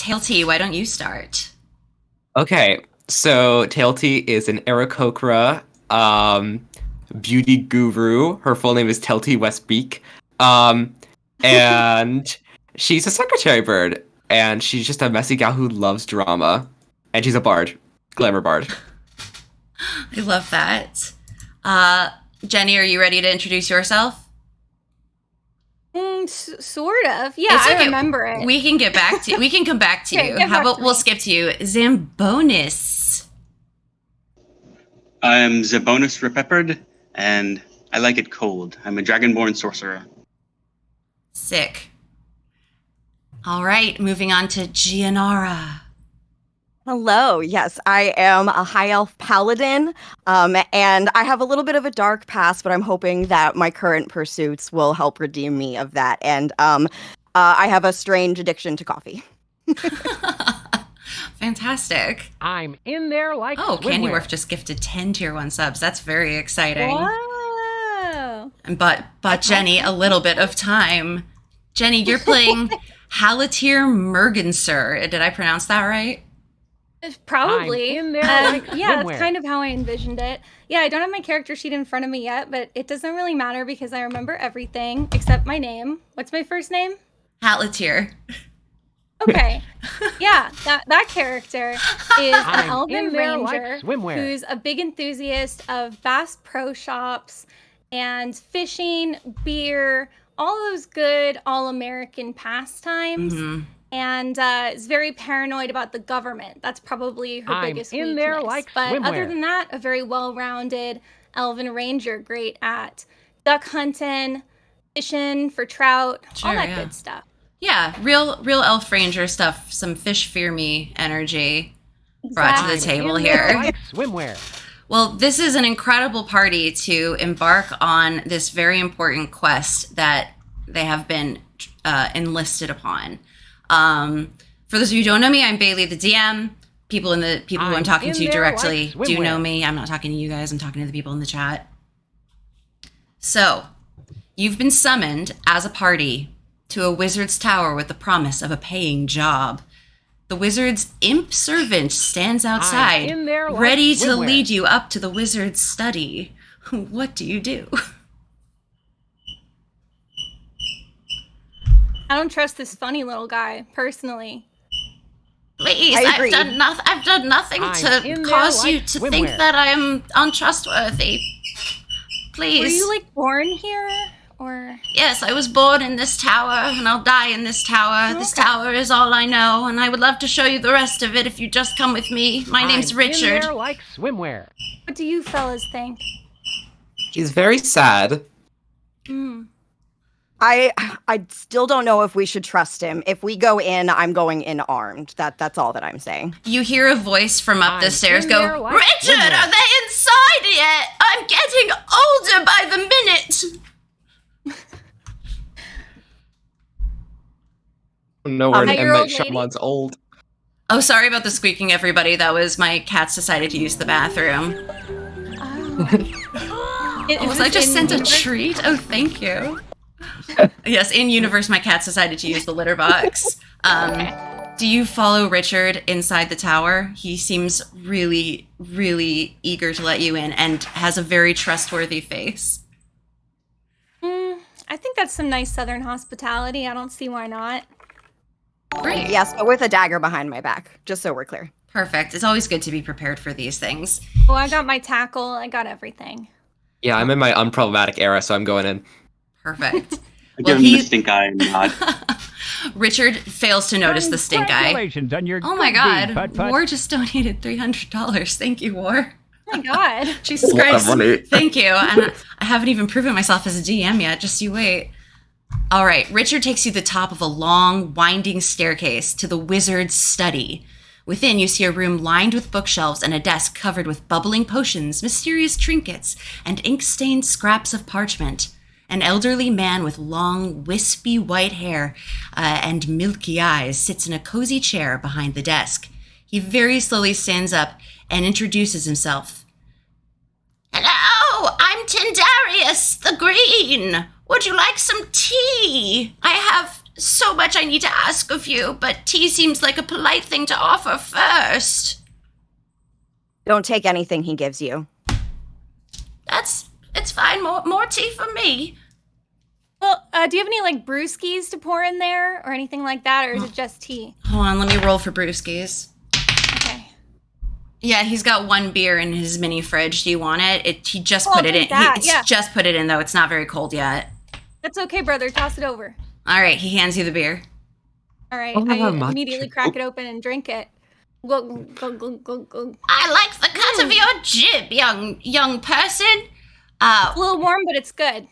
Tailty, why don't you start? Okay, so Tailty is an Aarakocra beauty guru. Her full name is Tailty Westbeak. And she's a secretary bird, and she's just a messy gal who loves drama. And she's a bard, glamour bard. I love that. Jenny, are you ready to introduce yourself? Sort of. Yeah, I remember it. We can get back to. We can come back to you. How about we'll skip to you, Zambonis? I'm Zambonis Repeppered, and I like it cold. I'm a dragonborn sorcerer. Sick. All right, moving on to Gianara. Hello. Yes, I am a high elf paladin, and I have a little bit of a dark past, but I'm hoping that my current pursuits will help redeem me of that. And I have a strange addiction to coffee. Fantastic. I'm in there like Candy Wharf just gifted 10 tier 1 subs. That's very exciting. Wow. But Jenny, a little bit of time. Jenny, you're playing Halatir Merganser. Did I pronounce that right? Probably. I'm in there like yeah, swimwear. that's kind of how I envisioned it. Yeah, I don't have my character sheet in front of me yet, but it doesn't really matter because I remember everything except my name. What's my first name? Halatir. Okay. Yeah, that character is an I'm elven in there like ranger swimwear. who's a big enthusiast of Bass Pro Shops and fishing, beer, all those good all-American pastimes. Mm-hmm. And is very paranoid about the government. That's probably her I'm biggest in weakness. there like but swimwear. other than that, a very well-rounded elven ranger, great at duck hunting, fishing for trout, all that good stuff. Yeah, real elf ranger stuff. Some fish fear me energy brought to the table in there here. like swimwear. Well, this is an incredible party to embark on this very important quest that they have been enlisted upon. For those of you who don't know me, I'm Bailey, the DM. People who I'm talking to directly do know me. I'm not talking to you guys. I'm talking to the people in the chat. So, you've been summoned as a party to a wizard's tower with the promise of a paying job. The wizard's imp servant stands outside, in there like ready to swimwear. lead you up to the wizard's study. What do you do? I don't trust this funny little guy, personally. Please, I agree. I've done nothing I'm to in there cause like you to swimwear. think that I'm untrustworthy. Please. Were you, born here? Or... Yes, I was born in this tower, and I'll die in this tower. Okay. This tower is all I know, and I would love to show you the rest of it if you just come with me. My name's I'm Richard. in there like swimwear. What do you fellas think? She's very sad. I still don't know if we should trust him. If we go in, I'm going in armed. That's all that I'm saying. You hear a voice from up the I'm stairs in go, there like Richard, swimwear." are they inside yet? I'm getting older by the minute. No word M. Nine-year-old Night lady? Shyamalan's old. Oh, sorry about the squeaking, everybody. That was my cats decided to use the bathroom. Was I just sent a treat? Oh, thank you. Yes, in universe, my cats decided to use the litter box. Do you follow Richard inside the tower? He seems really, really eager to let you in and has a very trustworthy face. I think that's some nice southern hospitality. I don't see why not. Great. Yes, but with a dagger behind my back, just so we're clear. Perfect. It's always good to be prepared for these things. Oh, I got my tackle. I got everything. Yeah, I'm in my unproblematic era, so I'm going in. Perfect. I give him the stink eye and nod. Richard fails to notice the stink eye. Congratulations on your Oh my good god. deed, Putt-Putt. War just donated $300. Thank you, War. Oh my god. Jesus What Christ. money. Thank you. And I haven't even proven myself as a DM yet. Just you wait. All right. Richard takes you to the top of a long, winding staircase to the wizard's study. Within, you see a room lined with bookshelves and a desk covered with bubbling potions, mysterious trinkets, and ink-stained scraps of parchment. An elderly man with long, wispy white hair and milky eyes sits in a cozy chair behind the desk. He very slowly stands up and introduces himself. Hello, I'm Tindarius the Green. Would you like some tea? I have so much I need to ask of you, but tea seems like a polite thing to offer first. Don't take anything he gives you. It's fine. More tea for me. Well, do you have any like brewskis to pour in there or anything like that, or is it just tea? Hold on, let me roll for brewskis. Okay. Yeah, he's got one beer in his mini fridge. Do you want it? He just Oh, put it in. yeah. Just put it in though. It's not very cold yet. That's okay, brother. Toss it over. All right, he hands you the beer. All right. Oh, I much. immediately crack it open and drink it. Glug, glug, glug, glug, glug. I like the cut of your jib, young person. It's a little warm, but it's good.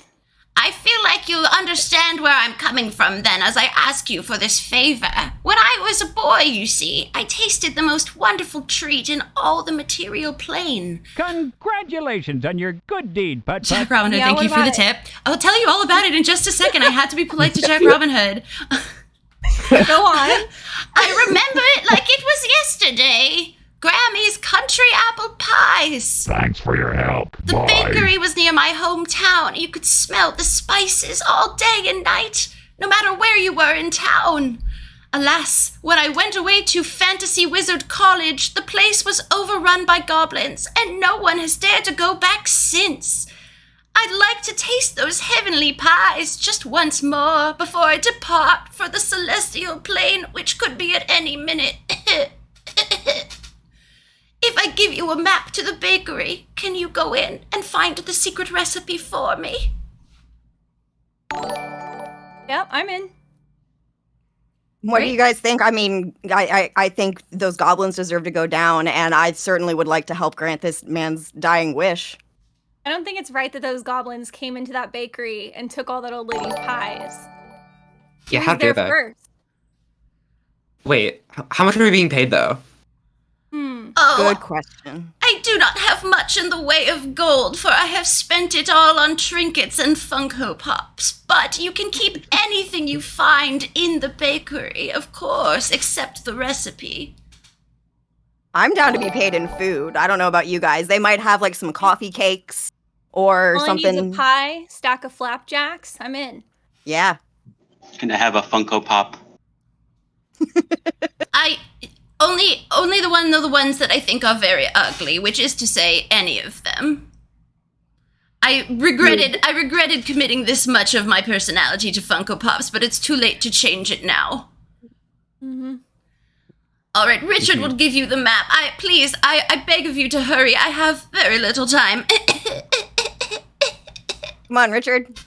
I feel like you understand where I'm coming from then as I ask you for this favor. When I was a boy, you see, I tasted the most wonderful treat in all the material plane. Congratulations on your good deed, Putt-Putt. Jack Robin Hood, Yeah, thank what you for the about tip. I'll tell you all about it in just a second. I had to be polite to Jack Robin Hood. Go on. I remember it like it was yesterday. Grammy's country apple pies. Thanks for your help. The Bye. bakery was near my hometown. You could smell the spices all day and night, no matter where you were in town. Alas, when I went away to Fantasy Wizard College, the place was overrun by goblins, and no one has dared to go back since. I'd like to taste those heavenly pies just once more before I depart for the celestial plane, which could be at any minute. If I give you a map to the bakery, can you go in and find the secret recipe for me? Yep, I'm in. What do you guys think? I mean, I think those goblins deserve to go down, and I certainly would like to help grant this man's dying wish. I don't think it's right that those goblins came into that bakery and took all that old lady's pies. Yeah, Who how was there dare they? first? Wait, how much are we being paid though? Oh, Good question. I do not have much in the way of gold, for I have spent it all on trinkets and Funko Pops. But you can keep anything you find in the bakery, of course, except the recipe. I'm down to be paid in food. I don't know about you guys. They might have like some coffee cakes or All I need is something. a pie, stack of flapjacks. I'm in. Yeah. Can I have a Funko Pop? I only the ones that I think are very ugly, which is to say any of them. I regretted committing this much of my personality to Funko Pops, but it's too late to change it now. Mm-hmm. All right, Richard will give you the map. I beg of you to hurry. I have very little time. Come on, Richard.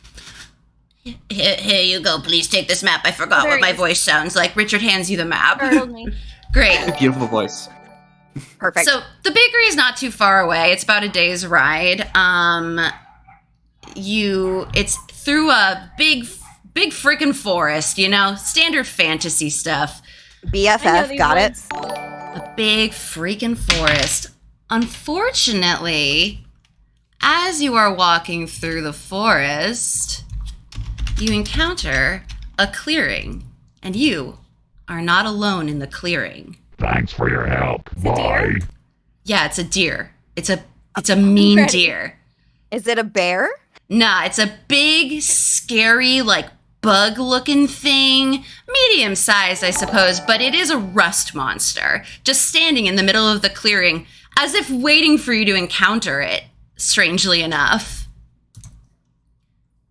Here you go. Please take this map. I forgot There what my he is. voice sounds like. Richard hands you the map. Startled me. Great. Beautiful voice. Perfect. So the bakery is not too far away. It's about a day's ride. It's through a big freaking forest, standard fantasy stuff. I know BFF, these got it. woods. A big freaking forest. Unfortunately, as you are walking through the forest, you encounter a clearing, and you are not alone in the clearing. Thanks for your help. It's a deer? Bye. Yeah, it's a deer. It's a mean ready. deer. Is it a bear? Nah, it's a big, scary, like bug-looking thing. Medium sized, I suppose, but it is a rust monster, just standing in the middle of the clearing, as if waiting for you to encounter it, strangely enough.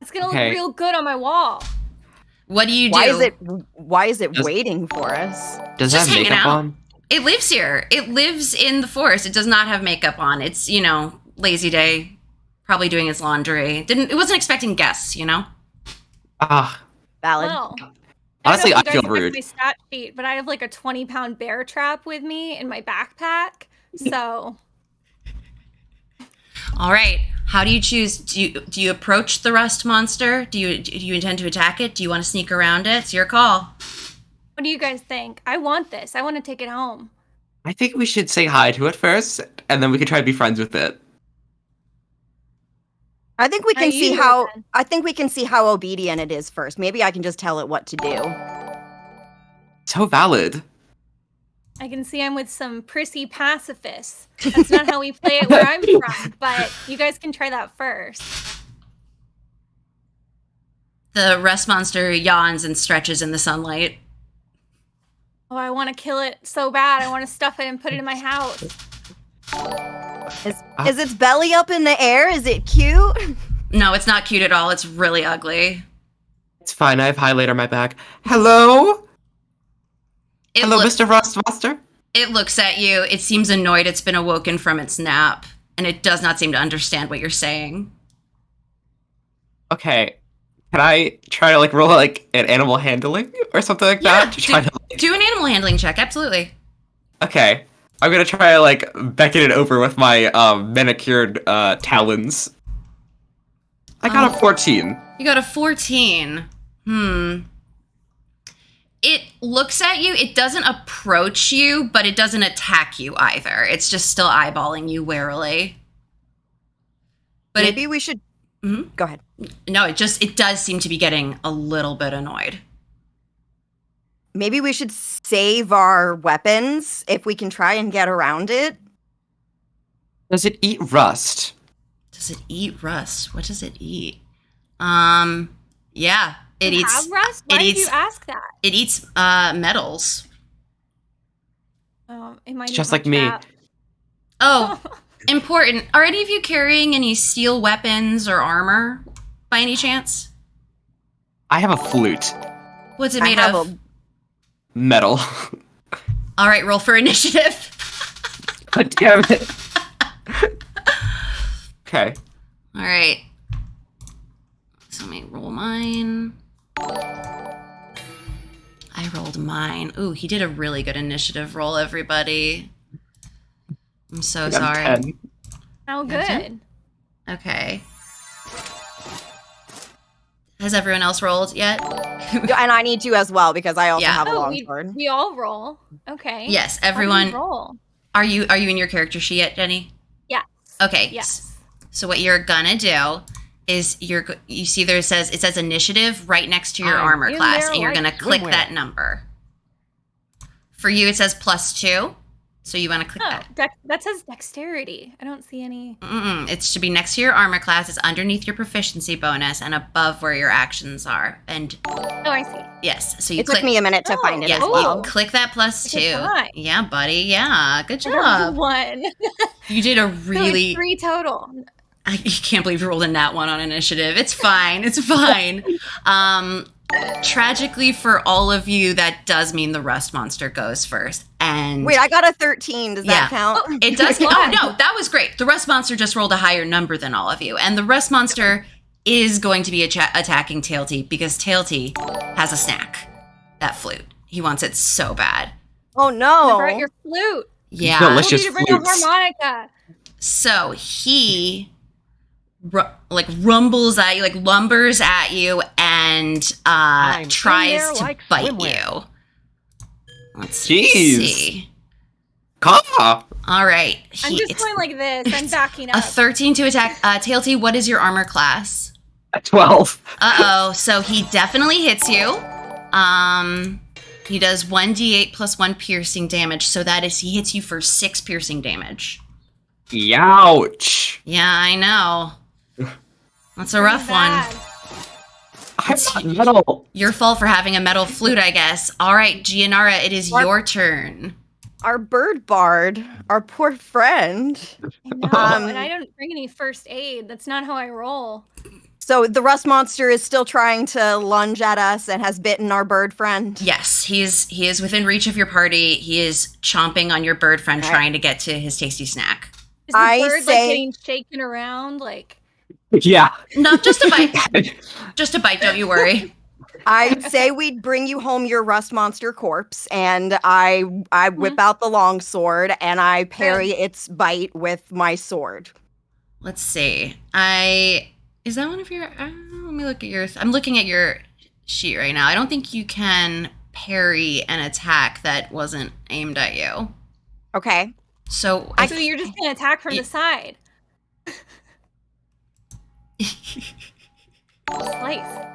It's gonna Okay. look real good on my wall. What do you do? Why is it Does- waiting for us? Does Just that have hanging makeup out. on? It lives here. It lives in the forest. It does not have makeup on. It's, lazy day, probably doing its laundry. It wasn't expecting guests, Ah, Valid. Well, honestly, I I don't know if you feel guys rude. checked my stat sheet, but I have like a 20-pound bear trap with me in my backpack. So All right. How do you choose? Do you approach the rust monster? Do you intend to attack it? Do you want to sneak around it? It's your call. what do you guys think? I want this. I want to take it home. I think we should say hi to it first, and then we can try to be friends with it. I think we How can you see do it how then? I think we can see how obedient it is first. Maybe I can just tell it what to do. So valid. I can see I'm with some prissy pacifists. That's not how we play it where I'm from, but you guys can try that first. The rust monster yawns and stretches in the sunlight. Oh, I want to kill it so bad. I want to stuff it and put it in my house. Is its belly up in the air? Is it cute? No, it's not cute at all. It's really ugly. It's fine. I have highlight on my back. Hello? Hello, It Mr. Rust Monster? It looks at you. It seems annoyed it's been awoken from its nap, and it does not seem to understand what you're saying. Okay. Can I try to, like, roll, like, an animal handling or something like that? To try to, like... Do an animal handling check, absolutely. Okay. I'm gonna try to, like, beckon it over with my, manicured, talons. I got a 14. You got a 14. It looks at you. It doesn't approach you, but it doesn't attack you either. It's just still eyeballing you warily. But Maybe we should... Go ahead. No, it does seem to be getting a little bit annoyed. Maybe we should save our weapons if we can try and get around it. Does it eat rust? Does it eat rust? What does it eat? Yeah, it eats. Have rust? Why did you ask that? It eats metals. It might It's just like me. Oh, important. Are any of you carrying any steel weapons or armor by any chance? I have a flute. What's it made of? Metal. All right, roll for initiative. God damn it. Okay. All right. So let me roll mine. I rolled mine. Ooh, he did a really good initiative roll, everybody. I'm so sorry. 10. Oh, good. Okay. Has everyone else rolled yet? And I need to as well because I also Yeah. have a Oh, longsword. we all roll. Okay. Yes, How do we everyone. roll? Are you in your character sheet yet, Jenny? Yes. Okay. Yes. So what you're gonna do is you see it says initiative right next to your I'm armor in class, there and you're like gonna click swimwear. that number. For you, it says +2, so you want to click that. That says dexterity. I don't see any. It should be next to your armor class. It's underneath your proficiency bonus and above where your actions are. And Oh, I see. yes, so you It click. took me a minute to Oh, find it Yeah, as well. you click that +2. high. Yeah, buddy. Yeah, good I got job. one. You did a So really. it's 3 total. I can't believe you rolled a nat 1 on initiative. It's fine. It's fine. Tragically for all of you, that does mean the rust monster goes first. And Wait, I got a 13. Does Yeah. that count? it does. Oh no, that was great. The rust monster just rolled a higher number than all of you, and the rust monster is going to be attacking Tailty because Tailty has a snack. That flute. He wants it so bad. Oh I no. brought your flute. Yeah. Delicious. I told you to bring flutes. a harmonica. So he rumbles at you, like lumbers at you, and I'm in tries there to like bite swimwear. you. Let's Jeez. see. Caw. All right. I'm just It's going like this. I'm backing a up. 13 to attack. Tailty, what is your armor class? A 12. Uh-oh. So he definitely hits you. He does 1d8 plus 1 piercing damage. So that is, he hits you for 6 piercing damage. Youch. Yeah, I know. That's a rough one. Bad. I'm not metal. Your fault for having a metal flute, I guess. All right, Gianara, it is What? your turn. Our bird bard, our poor friend. I know, Um, and I don't bring any first aid. That's not how I roll. So the rust monster is still trying to lunge at us and has bitten our bird friend. Yes, he is within reach of your party. He is chomping on your bird friend, Okay. trying to get to his tasty snack. Is the I bird say- like getting shaken around? Like Yeah. No, just a bite. Just a bite, don't you worry. I say we'd bring you home your rust monster corpse, and I whip out the long sword and I parry its bite with my sword. Let's see. Is that one of your? Let me look at your. I'm looking at your sheet right now. I don't think you can parry an attack that wasn't aimed at you. Okay. So so you're just gonna attack from the side. Slice.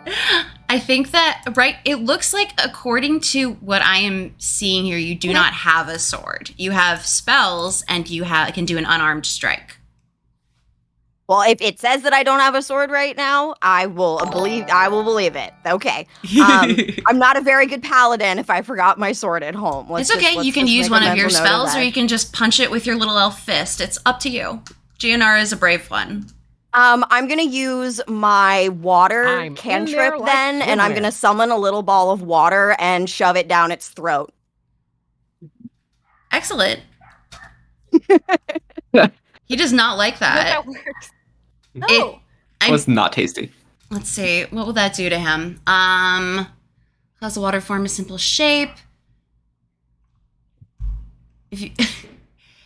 I think that it looks like according to what I am seeing here, you do not have a sword. You have spells and you can do an unarmed strike. Well, if it says that I don't have a sword right now, I will believe it. Okay. I'm not a very good paladin if I forgot my sword at home. It's okay. You can use one of your spells, or you can just punch it with your little elf fist. It's up to you. Gianara is a brave one. I'm gonna use my water cantrip then, and I'm gonna summon a little ball of water and shove it down its throat. Excellent. He does not like that. That works. It was not tasty. Let's see. What will that do to him? Cause the water form a simple shape. If you,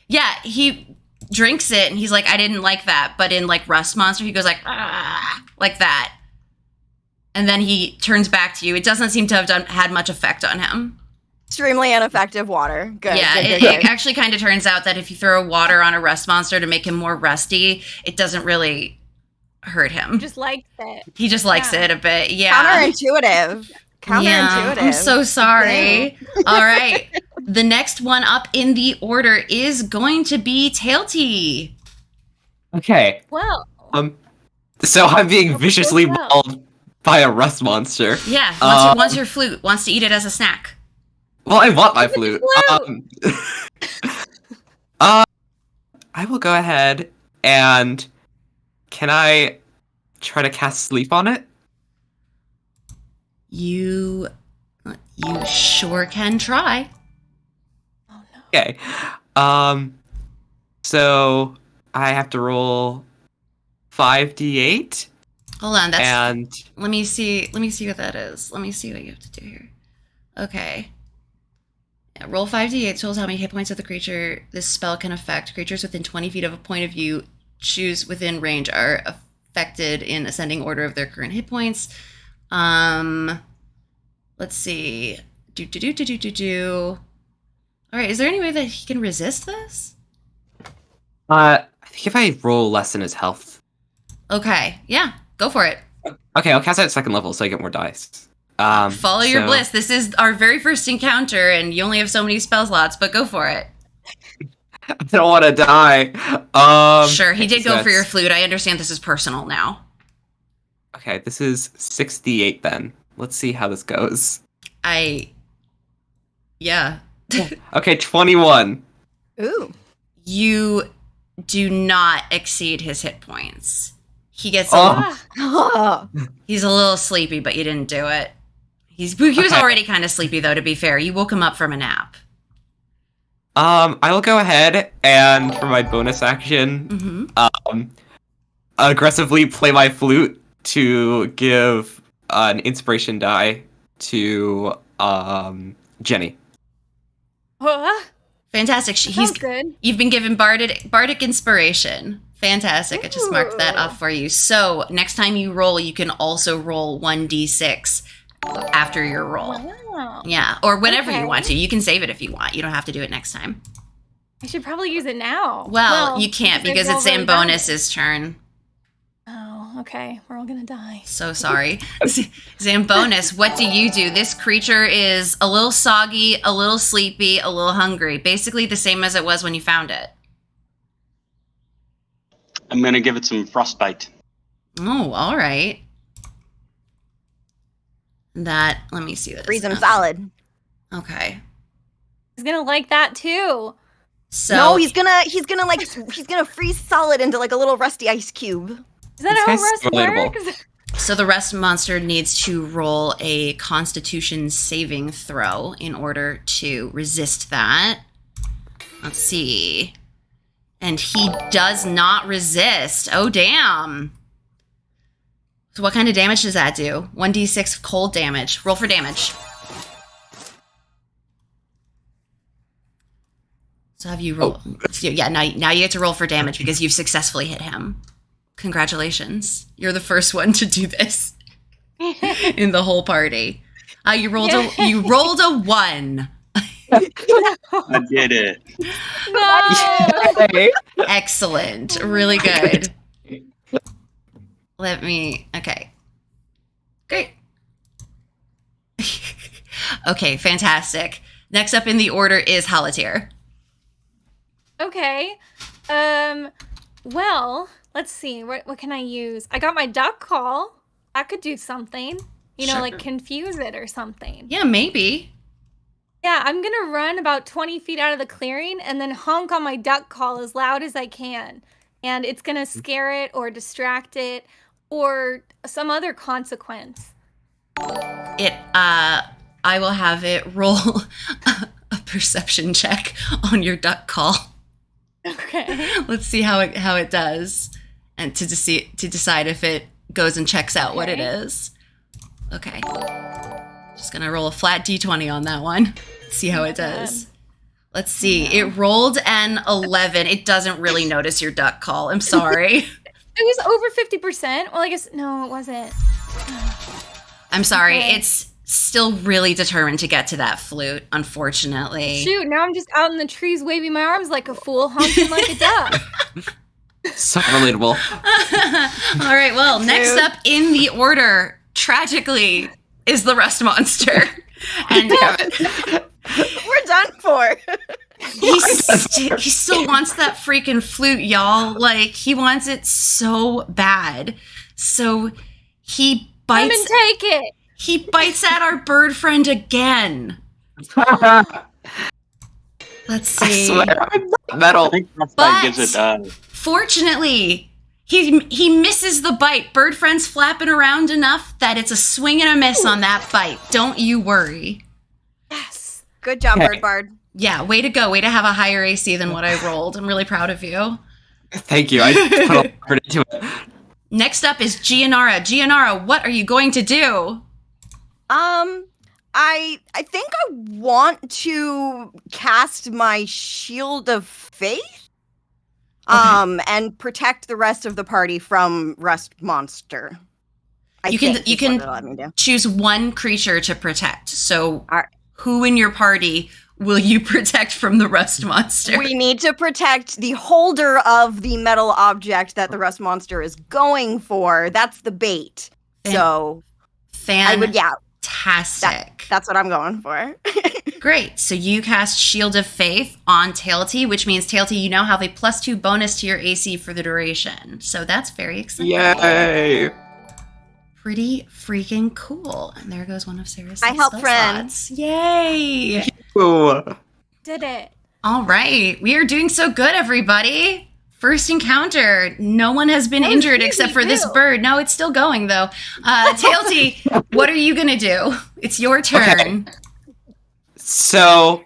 yeah, he drinks it and he's like, I didn't like that. But in like Rust Monster, he goes like that, and then he turns back to you. It doesn't seem to have had much effect on him. Extremely ineffective water. Good. Yeah, good. It actually kind of turns out that if you throw water on a Rust Monster to make him more rusty, it doesn't really hurt him. He just likes it. He just likes it a bit. Yeah. Counterintuitive. Yeah, I'm so sorry. All right. The next one up in the order is going to be Tailty. Okay. Well. So I'm being viciously mauled by a rust monster. Yeah. Wants your flute. Wants to eat it as a snack. Well, I want my flute. I will go ahead and can I try to cast sleep on it? You sure can try. Oh no. Okay. So I have to roll 5d8. Hold on, and let me see what that is. Let me see what you have to do here. Okay. Yeah, roll 5d8 tells how many hit points of the creature this spell can affect. Creatures within 20 feet of a point of view choose within range are affected in ascending order of their current hit points. Let's see. All right, is there any way that he can resist this? I think if I roll less than his health. Okay, yeah, go for it. Okay, I'll cast it at second level so I get more dice. Follow your bliss. This is our very first encounter, and you only have so many spell slots, but go for it. I don't want to die. Sure, he did go for your flute. I understand this is personal now. Okay, this is 68 then. Let's see how this goes. Yeah. Okay, 21. Ooh. You do not exceed his hit points. He gets he's a little sleepy, but you didn't do it. He was already kind of sleepy, though, to be fair. You woke him up from a nap. I will go ahead and, for my bonus action, aggressively play my flute to give an inspiration die to Jenny. Fantastic. He's good. You've been given bardic inspiration. Fantastic. I just marked that off for you. So next time you roll, you can also roll 1d6 after your roll. Wow. Yeah, or whenever you want to. You can save it if you want. You don't have to do it next time. I should probably use it now. Well, you can't because it's Zambonus' turn. Oh, okay. We're all gonna die. So sorry. Zambonus, what do you do? This creature is a little soggy, a little sleepy, a little hungry. Basically the same as it was when you found it. I'm going to give it some frostbite. Oh, all right. Let me see this. Freeze him solid. Okay. He's gonna like that too. So no, he's gonna freeze solid into like a little rusty ice cube. Is that how rust works? So the rest monster needs to roll a Constitution saving throw in order to resist that. Let's see. And he does not resist. Oh, damn. So what kind of damage does that do? 1d6 cold damage. Roll for damage. So have you roll? Yeah, now you get to roll for damage because you've successfully hit him. Congratulations. You're the first one to do this in the whole party. You rolled a 1. I did it. No! Excellent. Really good. Okay. Great. Okay, fantastic. Next up in the order is Halatier. Okay. Well, Let's see. What can I use? I got my duck call. That could do something. You know, Sure. like confuse it or something. Yeah, maybe. Yeah, I'm going to run about 20 feet out of the clearing and then honk on my duck call as loud as I can. And it's going to scare it or distract it or some other consequence. I will have it roll a perception check on your duck call. Okay. Let's see how it does, and to decide if it goes and checks out what it is. Okay. Just gonna roll a flat d20 on that one. See how it does. Let's see. It rolled an 11. It doesn't really notice your duck call. I'm sorry. It was over 50%. Well, I guess, no, it wasn't. I'm sorry. Okay. It's still really determined to get to that flute, unfortunately. Shoot, now I'm just out in the trees waving my arms like a fool, honking like a duck. So relatable. All right, well, next up in the order, tragically, is the rust monster. And We're done for. he still wants that freaking flute, y'all. Like, he wants it so bad. So he Come bites and take it. he bites at our bird friend again. Let's I see. swear, I'm metal. I think But- Frostbite gives it. Fortunately, he misses the bite. Bird friend's flapping around enough that it's a swing and a miss on that bite. Don't you worry. Yes. Good job, Okay. Bird Bard. Yeah, way to go. Way to have a higher AC than what I rolled. I'm really proud of you. Thank you. I put a lot of effort into it. Next up is Gianara. Gianara, what are you going to do? I think I want to cast my Shield of Faith. And protect the rest of the party from Rust Monster. You can let me do. choose one creature to protect. So Alright. who in your party will you protect from the rust monster? We need to protect the holder of the metal object that the Rust Monster is going for. That's the bait. So I would, Fantastic. that's what I'm going for. Great. So you cast Shield of Faith on Tailty, which means Tailty, you now have a +2 bonus to your AC for the duration. So that's very exciting. Yay! Pretty freaking cool. And there goes one of Sarah's I help spell friends. slots. Yay! Ooh. Did it. All right. We are doing so good, everybody. First encounter. No one has been That was injured easy, except for this too. bird. No, it's still going, though. Tailty, what are you going to do? It's your turn. Okay. So,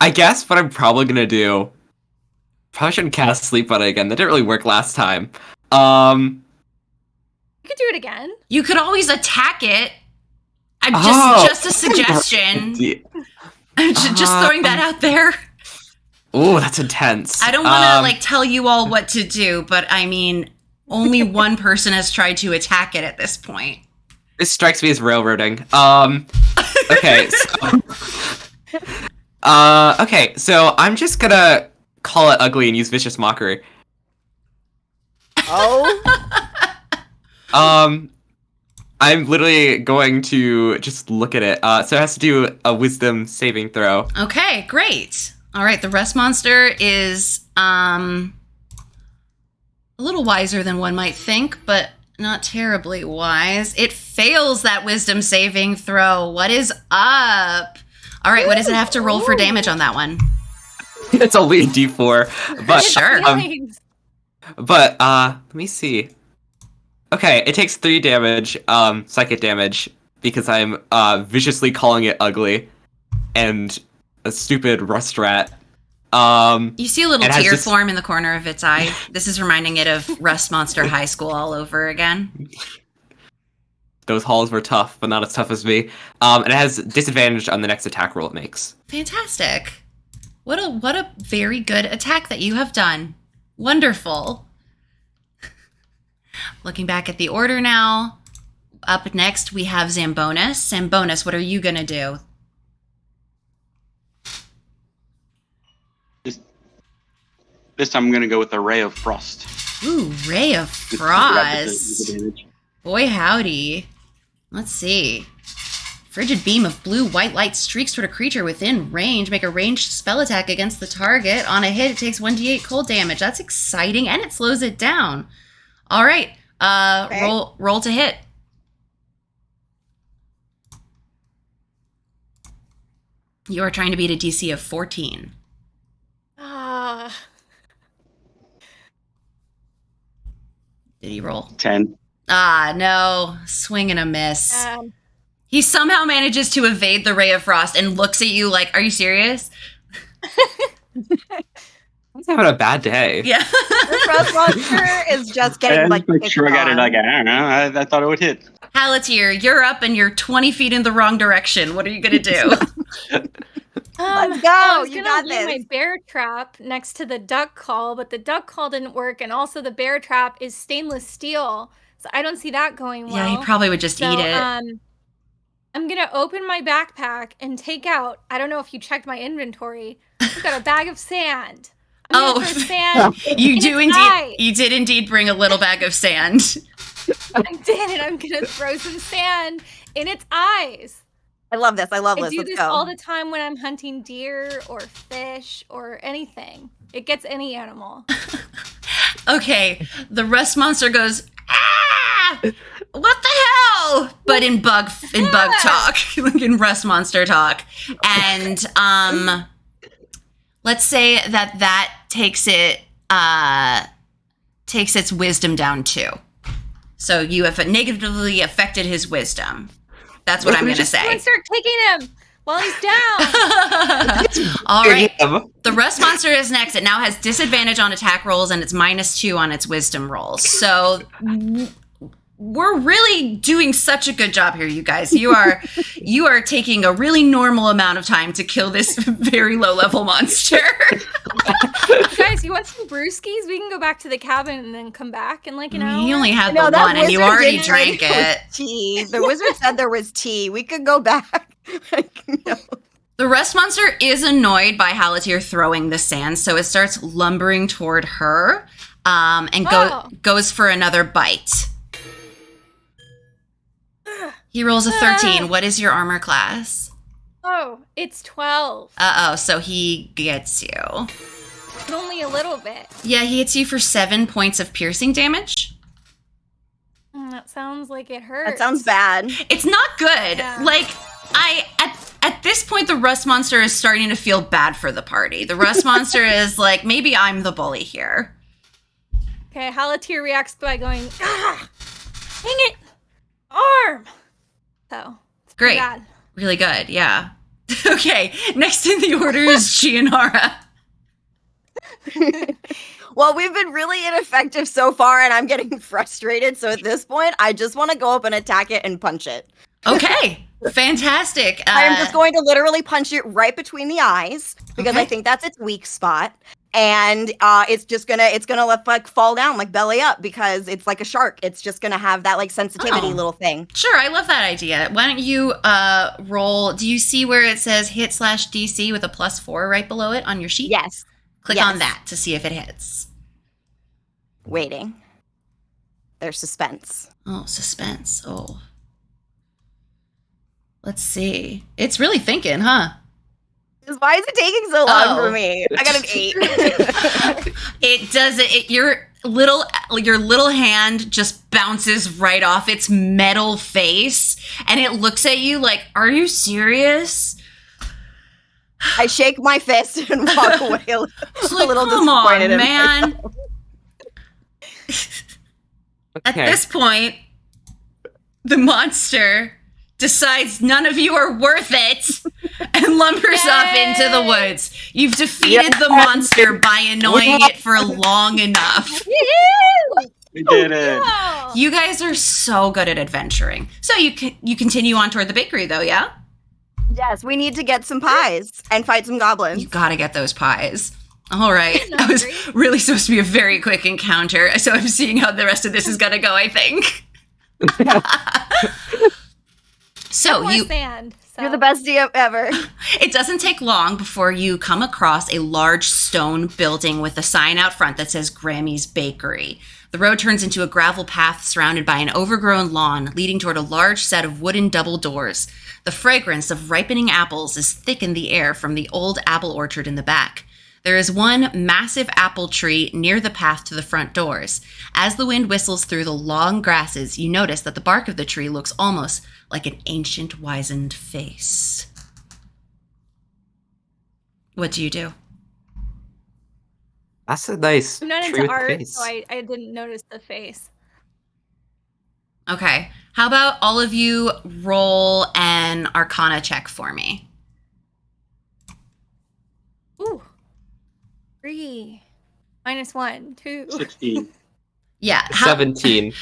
I guess what I'm probably gonna do. Probably shouldn't cast Sleep on it again. That didn't really work last time. You could do it again. You could always attack it. I'm Oh. just a suggestion. Yeah. Just throwing that out there. Ooh, that's intense. I don't want to tell you all what to do, but I mean, only one person has tried to attack it at this point. This strikes me as railroading. Okay. Okay, so I'm just gonna call it ugly and use vicious mockery. Oh, I'm literally going to just look at it. So it has to do a wisdom saving throw. Okay, great. All right, the rust monster is a little wiser than one might think, but not terribly wise. It fails that wisdom saving throw. What is up? All right, what does it have to roll for damage on that one? It's only a D4, but Sure. Feelings. let me see. Okay, it takes 3 damage, psychic damage, because I'm viciously calling it ugly, and a stupid rust rat. You see a little It has tear this- form in the corner of its eye. This is reminding it of Rust Monster High School all over again. Those halls were tough, but not as tough as me. And it has disadvantage on the next attack roll it makes. Fantastic. What a very good attack that you have done. Wonderful. Looking back at the order now. Up next, we have Zambonis. Zambonis, what are you going to do? This time I'm going to go with a Ray of Frost. Ooh, Ray of With Frost. the damage. Boy, howdy. Let's see. Frigid beam of blue-white light streaks toward a creature within range. Make a ranged spell attack against the target. On a hit, it takes 1d8 cold damage. That's exciting, and it slows it down. All right. Okay. Roll to hit. You are trying to beat a DC of 14. Did he roll? 10. No. Swing and a miss. He somehow manages to evade the ray of frost and looks at you like, are you serious? He's having a bad day. Yeah. The frost monster is just getting like shrug at it like, I don't know. I thought it would hit. Halatier, you're up and you're 20 feet in the wrong direction. What are you going to do? Let's go. I was You gonna got leave this. my bear trap next to the duck call, but the duck call didn't work, and also the bear trap is stainless steel, so I don't see that going well. Yeah, he probably would just eat it. I'm gonna open my backpack and take out. I don't know if you checked my inventory. I've got a bag of sand. I'm gonna throw sand. You in do its indeed. eye. You did indeed bring a little bag of sand. I did it. I'm gonna throw some sand in its eyes. I love this. I love I this. do Let's this go. all the time when I'm hunting deer or fish or anything. It gets any animal. Okay, the rust monster goes, ah! What the hell? But in bug talk, like in rust monster talk, and let's say that takes its wisdom down 2. So you have negatively affected his wisdom. That's what I'm going to I'm gonna say. start kicking him while he's down. All right. Yeah. The rust monster is next. It now has disadvantage on attack rolls and it's -2 on its wisdom rolls. So we're really doing such a good job here, you guys. You are taking a really normal amount of time to kill this very low level monster. Guys, you want some brewskis? We can go back to the cabin and then come back in like an hour. You only had No, the that one and you wizard already did say drank there was it. Tea. The wizard said there was tea. We could go back. No. The rust monster is annoyed by Halatier throwing the sand, so it starts lumbering toward her and goes for another bite. He rolls a 13. What is your armor class? Oh, it's 12. Uh-oh, so he gets you. But only a little bit. Yeah, he hits you for 7 points of piercing damage. That sounds like it hurts. That sounds bad. It's not good. Yeah. Like, at this point, the rust monster is starting to feel bad for the party. The rust monster is like, maybe I'm the bully here. Okay, Halatier reacts by going, ah! Dang it! Arm! So, it's pretty Great. bad. Really good, yeah. Okay, next in the order is Gianara. Well, we've been really ineffective so far, and I'm getting frustrated. So at this point, I just want to go up and attack it and punch it. Okay, fantastic. I am just going to literally punch it right between the eyes because I Okay. think that's its weak spot. And it's gonna like fall down, like belly up, because it's like a shark. It's just gonna have that like sensitivity Oh. little thing. Sure, I love that idea. Why don't you roll? Do you see where it says hit/DC with a +4 right below it on your sheet? Yes. Click Yes. on that to see if it hits. Waiting. There's suspense. Oh, suspense. Oh. Let's see. It's really thinking, huh? Why is it taking so long Oh. for me? I got an 8. It does it. Your little hand just bounces right off its metal face, and it looks at you like, "Are you serious?" I shake my fist and walk away a It's little come disappointed on, in man. At Okay. this point, the monster decides none of you are worth it and lumbers off into the woods. You've defeated the monster by annoying it for long enough. We did it. Oh. You guys are so good at adventuring. So you continue on toward the bakery, though, yeah? Yes, we need to get some pies and fight some goblins. You gotta get those pies. All right. I'm That was hungry. really supposed to be a very quick encounter, so I'm seeing how the rest of this is gonna go, I think. So More you sand. So. You're the best DM ever. It doesn't take long before you come across a large stone building with a sign out front that says Grammy's Bakery. The road turns into a gravel path surrounded by an overgrown lawn leading toward a large set of wooden double doors. The fragrance of ripening apples is thick in the air from the old apple orchard in the back. There is one massive apple tree near the path to the front doors. As the wind whistles through the long grasses, you notice that the bark of the tree looks almost like an ancient, wizened face. What do you do? That's a nice I'm not tree into with art, face. so I didn't notice the face. Okay. How about all of you roll an Arcana check for me? Ooh. 3. -1, 2. 16. Yeah. 17.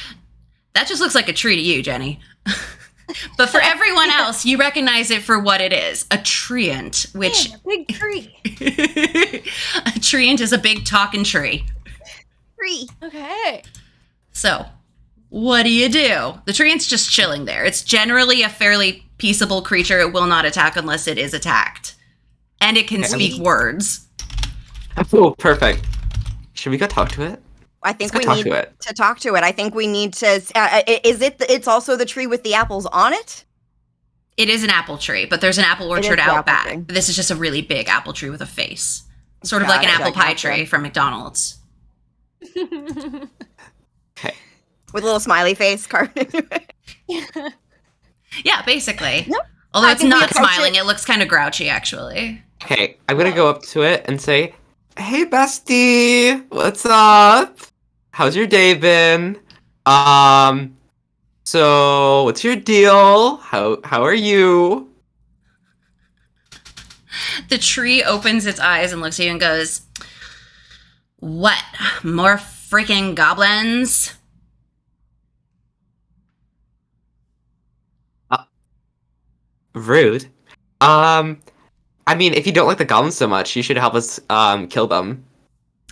That just looks like a tree to you, Jenny. But for everyone else, you recognize it for what it is, a treant, which... Man, a big tree. A treant is a big talking tree. 3. Okay. So, what do? The treant's just chilling there. It's generally a fairly peaceable creature. It will not attack unless it is attacked. And it can speak words. Oh, perfect. Should we go talk to it? I think Let's we go need talk to it. to talk to it. I think we need to. It's also the tree with the apples on it. It is an apple tree, but there's an apple orchard the out apple back. tree. This is just a really big apple tree with a face. Sort of Got like an it, apple I pie gotcha. tree from McDonald's. Okay. With a little smiley face carved into it. Yeah, basically. Yep. Although I it's think we not approach smiling, it looks kind of grouchy, actually. Okay, I'm gonna go up to it and say, "Hey, bestie, what's up? How's your day been? So what's your deal? How are you?" The tree opens its eyes and looks at you and goes, "What? More freaking goblins?" Rude. I mean, if you don't like the goblins so much, you should help us kill them.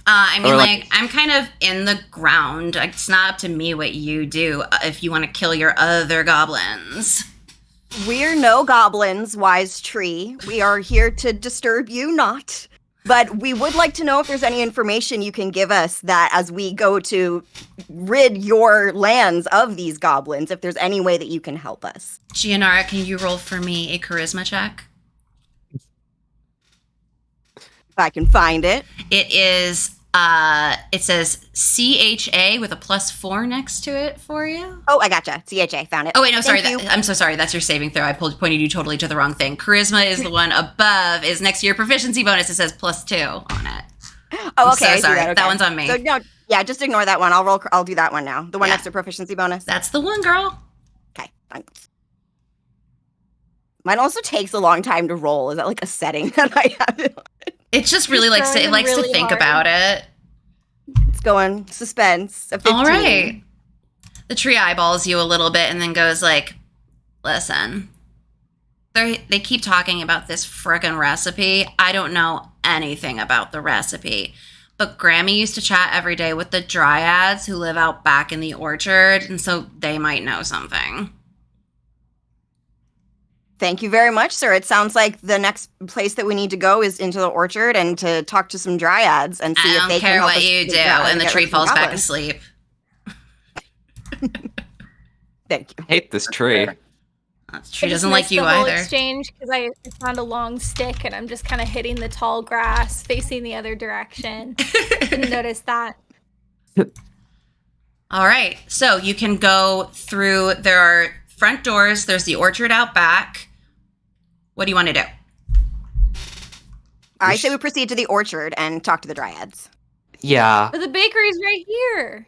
I mean, Or, like, I'm kind of in the ground. It's not up to me what you do if you want to kill your other goblins. We're no goblins, wise tree. We are here to disturb you not. But we would like to know if there's any information you can give us that as we go to rid your lands of these goblins, if there's any way that you can help us. Gianara, can you roll for me a charisma check? If I can find it. It is, it says CHA with a +4 next to it for you. Oh, I gotcha. CHA, found it. Oh, wait, no, sorry. Thank you. I'm so sorry. That's your saving throw. I pointed you totally to the wrong thing. Charisma is the one above, is next to your proficiency bonus. It says +2 on it. Oh, I'm okay. so I see sorry. That, okay. That one's on me. So, no, yeah, just ignore that one. I'll do that one now. The one Yeah. next to proficiency bonus. That's the one, girl. Okay, thanks. Mine also takes a long time to roll. Is that like a setting that I have? It just really likes to, throwing it them likes to really think hard. about it. It's going suspense. A 15. All right. The tree eyeballs you a little bit and then goes like, "Listen, they keep talking about this frickin' recipe. I don't know anything about the recipe. But Grammy used to chat every day with the dryads who live out back in the orchard, and so they might know something." Thank you very much, sir. It sounds like the next place that we need to go is into the orchard and to talk to some dryads and see I if don't they can care help what us you do. figure out how to And the get tree rid of some falls back goblins. asleep. Thank you. I hate this tree. The I tree just doesn't like missed you the whole either. exchange because I found a long stick and I'm just kind of hitting the tall grass, facing the other direction. Didn't notice that. All right. So you can go through, there are front doors, there's the orchard out back. What do you want to do? I say we proceed to the orchard and talk to the dryads. Yeah, But the bakery's right here.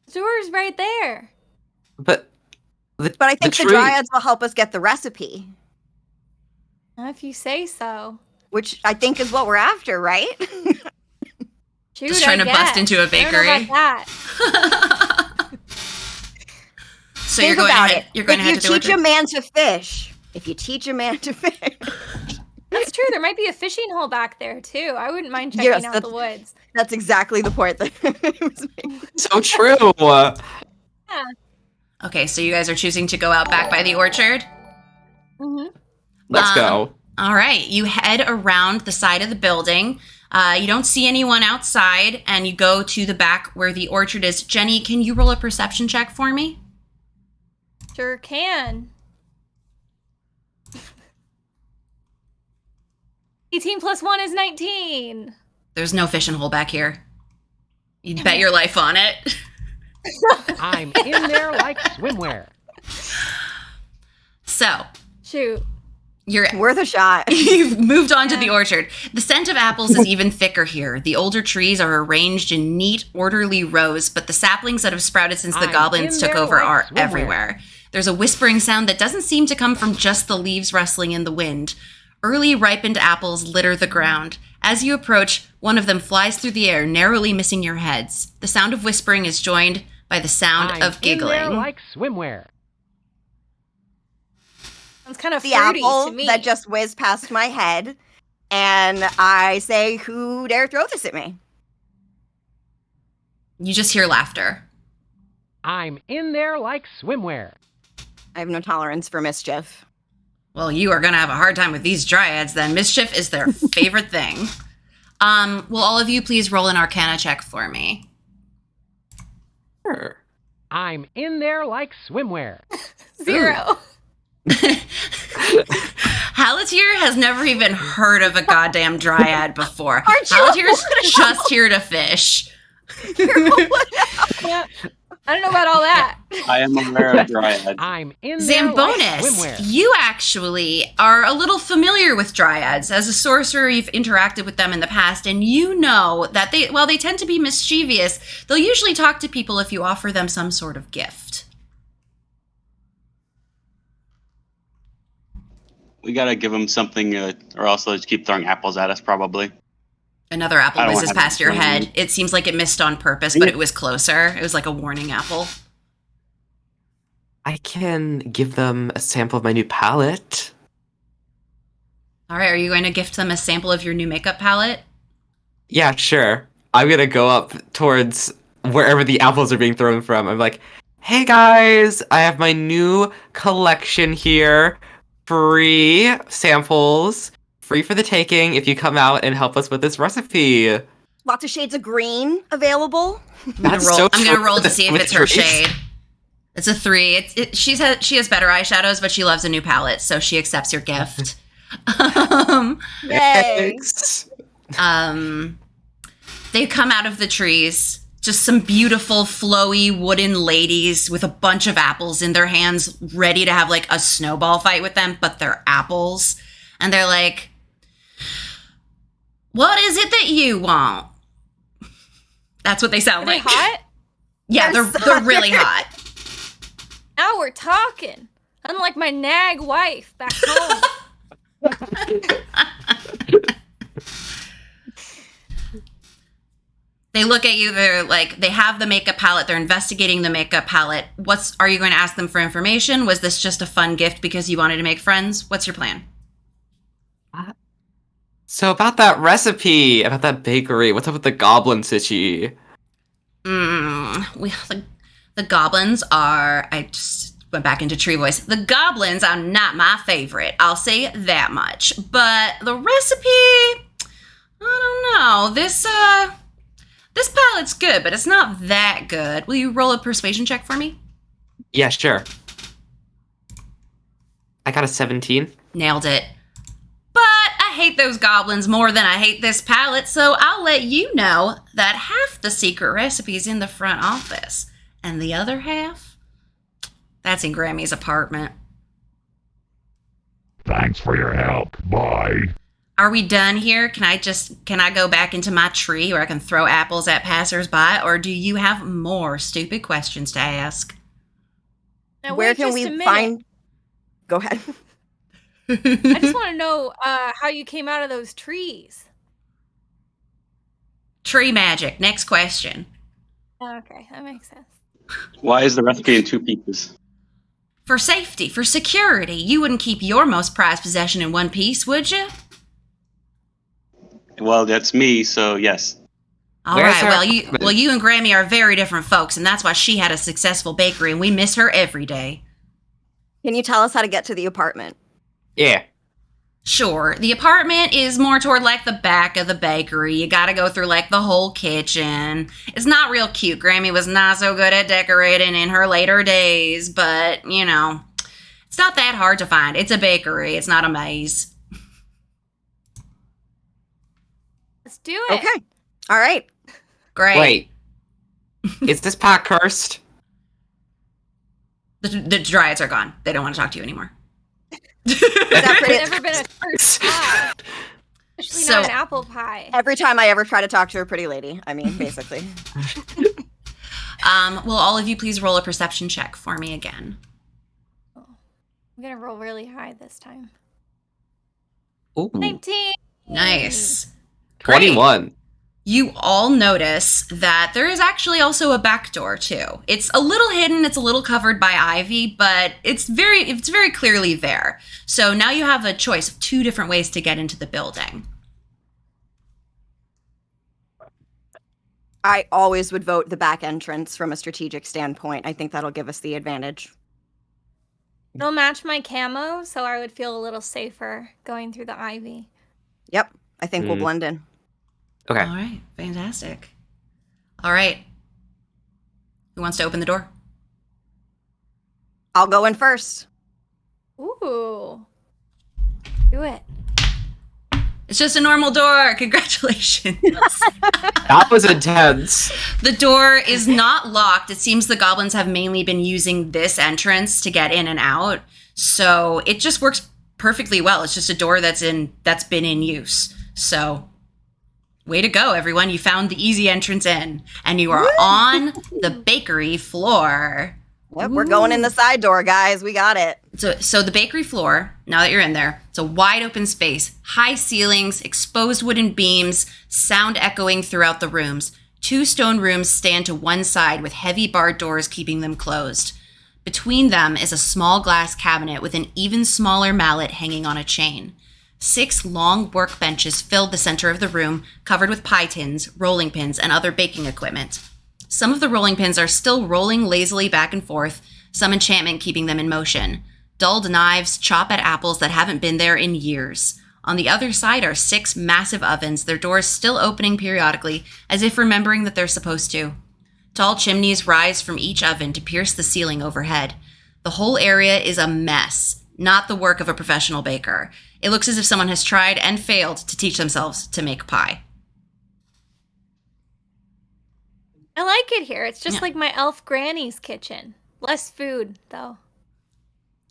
The door's right there. but But I think the tree- dryads will help us get the recipe, If you say so. which I think is what we're after, right? Shoot, Just trying I to bust guess. into a I don't know bakery. about that. So Think you're going about ahead. it. You're going if ahead you to the teach a orchard. man to fish, if you teach a man to fish, That's true. There might be a fishing hole back there too. I wouldn't mind checking Yes, out that's- the woods. that's exactly the point that I was making. so true. Okay, so you guys are choosing to go out back by the orchard. hmm Let's go. All right, you head around the side of the building. You don't see anyone outside, and you go to the back where the orchard is. Jenny, can you roll a perception check for me? Sure can. 18 plus 1 is 19. There's no fishing hole back here. You'd bet your life on it. I'm in there like swimwear. So, Shoot. you're Worth a shot. you've moved on to the orchard. The scent of apples is even thicker here. The older trees are arranged in neat, orderly rows, but the saplings that have sprouted since the I'm goblins in took there over like are swimwear. everywhere. There's a whispering sound that doesn't seem to come from just the leaves rustling in the wind. Early ripened apples litter the ground. As you approach, one of them flies through the air, narrowly missing your heads. The sound of whispering is joined by the sound I'm of giggling. in there like swimwear. Sounds kind of The fruity apple to me. that just whizzed past my head, and I say, "Who dare throw this at me?" You just hear laughter. I'm in there like swimwear. I have no tolerance for mischief. Well, you are going to have a hard time with these dryads then. Mischief is their favorite thing. Will all of you please roll an Arcana check for me? Sure. I'm in there like swimwear. 0. Halatier has never even heard of a goddamn dryad before. Aren't you Halатier's just here to fish. Yeah. I don't know about all that. I am aware of dryads. I'm in there like Zambonus, swimwear. you actually are a little familiar with dryads. As a sorcerer, you've interacted with them in the past, and you know that they tend to be mischievous, they'll usually talk to people if you offer them some sort of gift. We gotta give them something, or else they'll just keep throwing apples at us, probably. Another apple I don't whizzes wanna have past your to head. explain. It seems like it missed on purpose, but it was closer. It was like a warning apple. I can give them a sample of my new palette. All right, are you going to gift them a sample of your new makeup palette? Yeah, sure. I'm gonna go up towards wherever the apples are being thrown from. I'm like, hey guys, I have my new collection here. Free samples. Free for the taking if you come out and help us with this recipe. Lots of shades of green available. I'm gonna roll to see if with it's her trees. shade. It's a 3. She has better eyeshadows, but she loves a new palette, so she accepts your gift. Yay. Thanks. They come out of the trees, just some beautiful, flowy wooden ladies with a bunch of apples in their hands, ready to have like a snowball fight with them, but they're apples. And they're like, what is it that you want? That's what they sound Are they like. hot? Yeah, They're they're really hot. Now we're talking. Unlike my nag wife back home. They look at you, they're like, they have the makeup palette, they're investigating the makeup palette. Are you going to ask them for information? Was this just a fun gift because you wanted to make friends? What's your plan? So about that recipe, about that bakery, what's up with the goblin sitchy? The goblins are, I just went back into tree voice. The goblins are not my favorite. I'll say that much. But the recipe, I don't know. This palette's good, but it's not that good. Will you roll a persuasion check for me? Yeah, sure. I got a 17. Nailed it. But I hate those goblins more than I hate this palette, so I'll let you know that half the secret recipe's in the front office, and the other half, that's in Grammy's apartment. Thanks for your help. Bye. Are we done here? Can I go back into my tree where I can throw apples at passersby, or do you have more stupid questions to ask? Now, Where wait can just we a minute. find? Go ahead. I just want to know how you came out of those trees. Tree magic. Next question. Okay, that makes sense. Why is the recipe in 2 pieces? For safety, for security, you wouldn't keep your most prized possession in one piece, would you? Well, that's me, so yes. All Where's right. her- Well, you and Grammy are very different folks, and that's why she had a successful bakery, and we miss her every day. Can you tell us how to get to the apartment? Yeah. Sure, the apartment is more toward like the back of the bakery. You gotta go through like the whole kitchen. It's not real cute. Grammy was not so good at decorating in her later days, but you know, it's not that hard to find. It's a bakery, it's not a maze. Let's do it. Okay. All right. Great. Wait. Is this pot cursed? The dryads are gone. They don't want to talk to you anymore. I've never been a cursed pie. Especially not an apple pie. Every time I ever try to talk to a pretty lady, I mean, basically. Will all of you please roll a perception check for me again? I'm gonna roll really high this time. Ooh. 19. Nice. 21. You all notice that there is actually also a back door too. It's a little hidden, it's a little covered by ivy, but it's very clearly there. So now you have a choice of 2 different ways to get into the building. I always would vote the back entrance from a strategic standpoint. I think that'll give us the advantage. It'll match my camo, so I would feel a little safer going through the ivy. Yep. I think we'll blend in. Okay. All right, fantastic. All right. Who wants to open the door? I'll go in first. Ooh. Do it. It's just a normal door. Congratulations. That was intense. The door is not locked. It seems the goblins have mainly been using this entrance to get in and out. So it just works perfectly well. It's just a door that's been in use. So way to go, everyone. You found the easy entrance in, and you are on the bakery floor. Yep, we're going in the side door, guys. We got it. So the bakery floor, now that you're in there, it's a wide open space, high ceilings, exposed wooden beams, sound echoing throughout the rooms. 2 stone rooms stand to one side with heavy barred doors keeping them closed. Between them is a small glass cabinet with an even smaller mallet hanging on a chain. 6 long workbenches filled the center of the room, covered with pie tins, rolling pins, and other baking equipment. Some of the rolling pins are still rolling lazily back and forth, some enchantment keeping them in motion. Dulled knives chop at apples that haven't been there in years. On the other side are 6 massive ovens, their doors still opening periodically, as if remembering that they're supposed to. Tall chimneys rise from each oven to pierce the ceiling overhead. The whole area is a mess, not the work of a professional baker. It looks as if someone has tried and failed to teach themselves to make pie. I like it here. It's just like my elf granny's kitchen. Less food, though.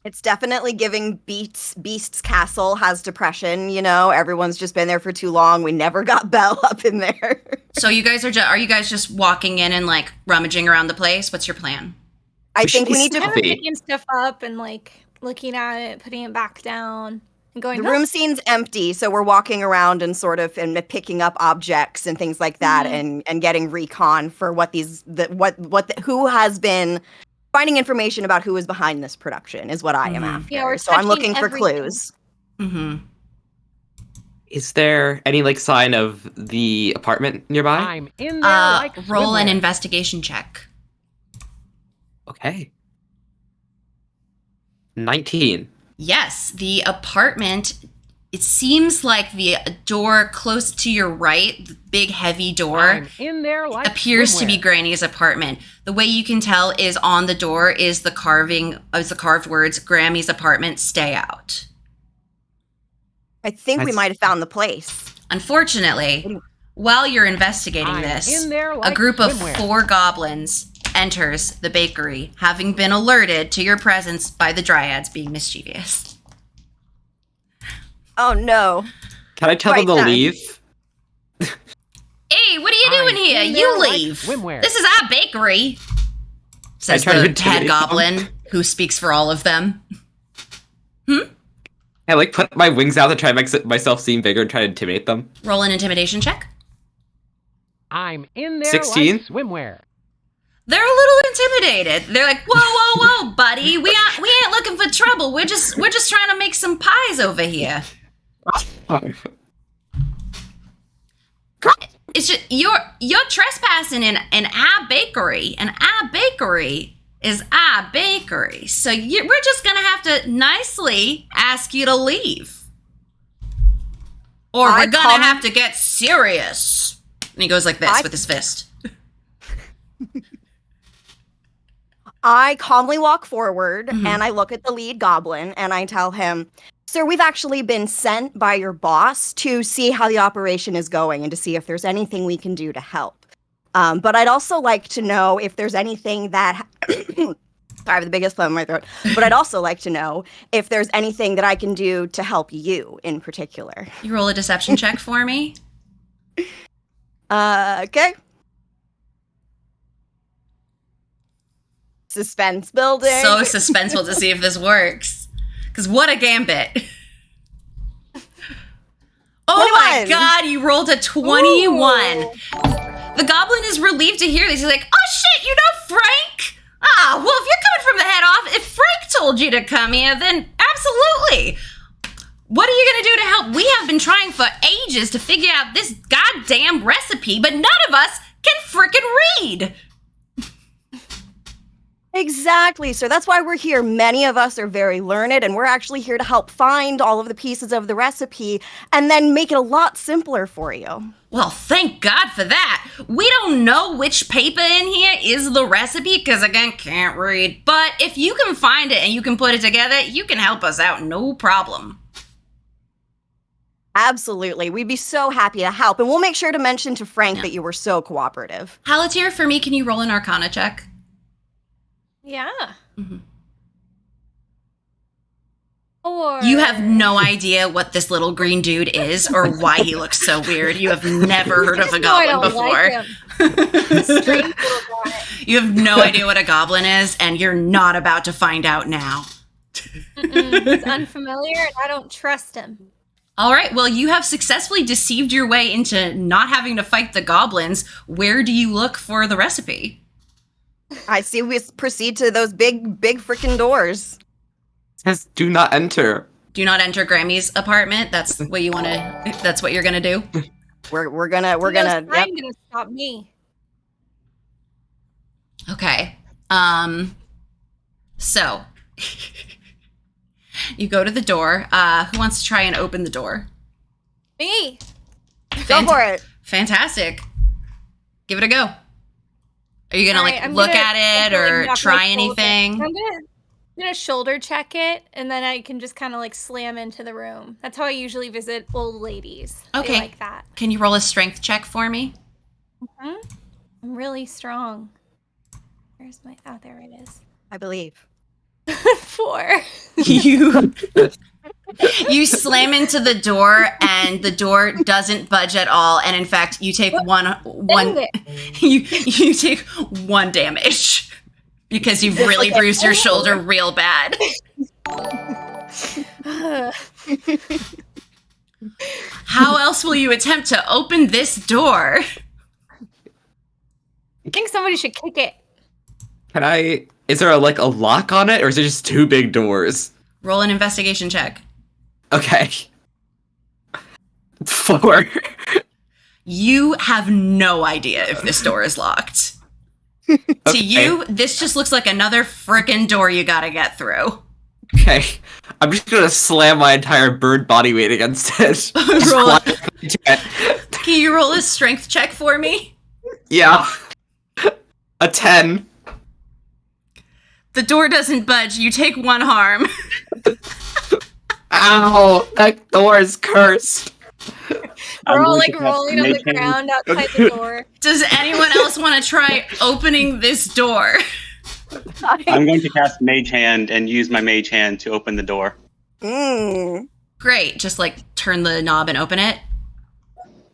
It's definitely giving Beast's Castle has depression, you know? Everyone's just been there for too long. We never got Belle up in there. So you guys are you guys just walking in and like rummaging around the place? What's your plan? I think we need to... Kind of picking stuff up and like looking at it, putting it back down, and going. The room seems empty, so we're walking around and sort of and picking up objects and things like that, and getting recon for what who has been finding information about who is behind this production is what I am after. Yeah, so I'm looking for clues. Mm-hmm. Is there any like sign of the apartment nearby? I'm in there like Roll an swimwear. investigation check. Okay. 19. Yes, the apartment, it seems like the door close to your right, the big heavy door, I'm in there like appears to be swimwear. Granny's apartment. The way you can tell is on the door is the carved words, Grammy's apartment, stay out. I think we might have found the place. Unfortunately, while you're investigating I'm this, in there a like group of swimwear. 4 goblins enters the bakery, having been alerted to your presence by the dryads being mischievous. Oh no. Can I tell them to Right, leave? Hey, what are you doing I'm here? in You there like leave. swimwear. This is our bakery, says try to the intimidate head them. goblin, who speaks for all of them. I like put my wings out to try and make myself seem bigger and try to intimidate them. Roll an intimidation check. I'm in there 16? like swimwear. They're a little intimidated. They're like, "Whoa, whoa, whoa, buddy! We ain't looking for trouble. We're just trying to make some pies over here. It's just you're trespassing in our bakery, and our bakery is our bakery. So we're just gonna have to nicely ask you to leave." Or I we're gonna have to get serious. And he goes like this with his fist. I calmly walk forward and I look at the lead goblin and I tell him, "Sir, we've actually been sent by your boss to see how the operation is going and to see if there's anything we can do to help. But I'd also like to know if there's anything that..." I have the biggest phlegm in my throat. But I'd also like to know if there's anything that I can do to help you in particular. You roll a deception check for me. Okay. Suspense building. So suspenseful to see if this works. Because what a gambit. Oh my 21. god, you rolled a 21. Ooh. The goblin is relieved to hear this. He's like, oh shit, you know Frank? Ah, well, if you're coming from the head off, if Frank told you to come here, then absolutely. What are you going to do to help? We have been trying for ages to figure out this goddamn recipe, but none of us can frickin' read. Exactly, sir. That's why we're here. Many of us are very learned, and we're actually here to help find all of the pieces of the recipe and then make it a lot simpler for you. Well, thank God for that. We don't know which paper in here is the recipe because, again, can't read. But if you can find it and you can put it together, you can help us out, no problem. Absolutely. We'd be so happy to help. And we'll make sure to mention to Frank that you were so cooperative. Halatier, for me, can you roll an Arcana check? Yeah. Mm-hmm. Or you have no idea what this little green dude is or why he looks so weird. You have never heard of a goblin before. Strange little guy. You have no idea what a goblin is, and you're not about to find out now. He's unfamiliar, and I don't trust him. All right, well, you have successfully deceived your way into not having to fight the goblins. Where do you look for the recipe? I see we proceed to those big freaking doors. It says do not enter. Do not enter Grammy's apartment. That's what you want to. That's what you're gonna do. We're gonna. I'm gonna stop me. Okay. So you go to the door. Who wants to try and open the door? Me. Go for it. Fantastic. Give it a go. Are you gonna I'm look gonna, at it or try anything? I'm gonna shoulder check it, and then I can just kind of slam into the room. That's how I usually visit old ladies. Okay. They like that. Can you roll a strength check for me? Mm-hmm. I'm really strong. Where's my? Oh, there it is. I believe. 4. You slam into the door, and the door doesn't budge at all. And in fact, you take one. You take 1 damage because you've really bruised your shoulder real bad. How else will you attempt to open this door? I think somebody should kick it. Can I? Is there a lock on it, or is it just 2 big doors? Roll an investigation check. Okay. 4. You have no idea if this door is locked. Okay. To you, this just looks like another frickin' door you gotta get through. Okay. I'm just gonna slam my entire bird body weight against it. Can you roll a strength check for me? Yeah. A 10. The door doesn't budge. You take 1 harm. Ow! That door is cursed. We're all rolling on the ground outside the door. Does anyone else want to try opening this door? I'm going to cast Mage Hand and use my Mage Hand to open the door. Great. Just turn the knob and open it.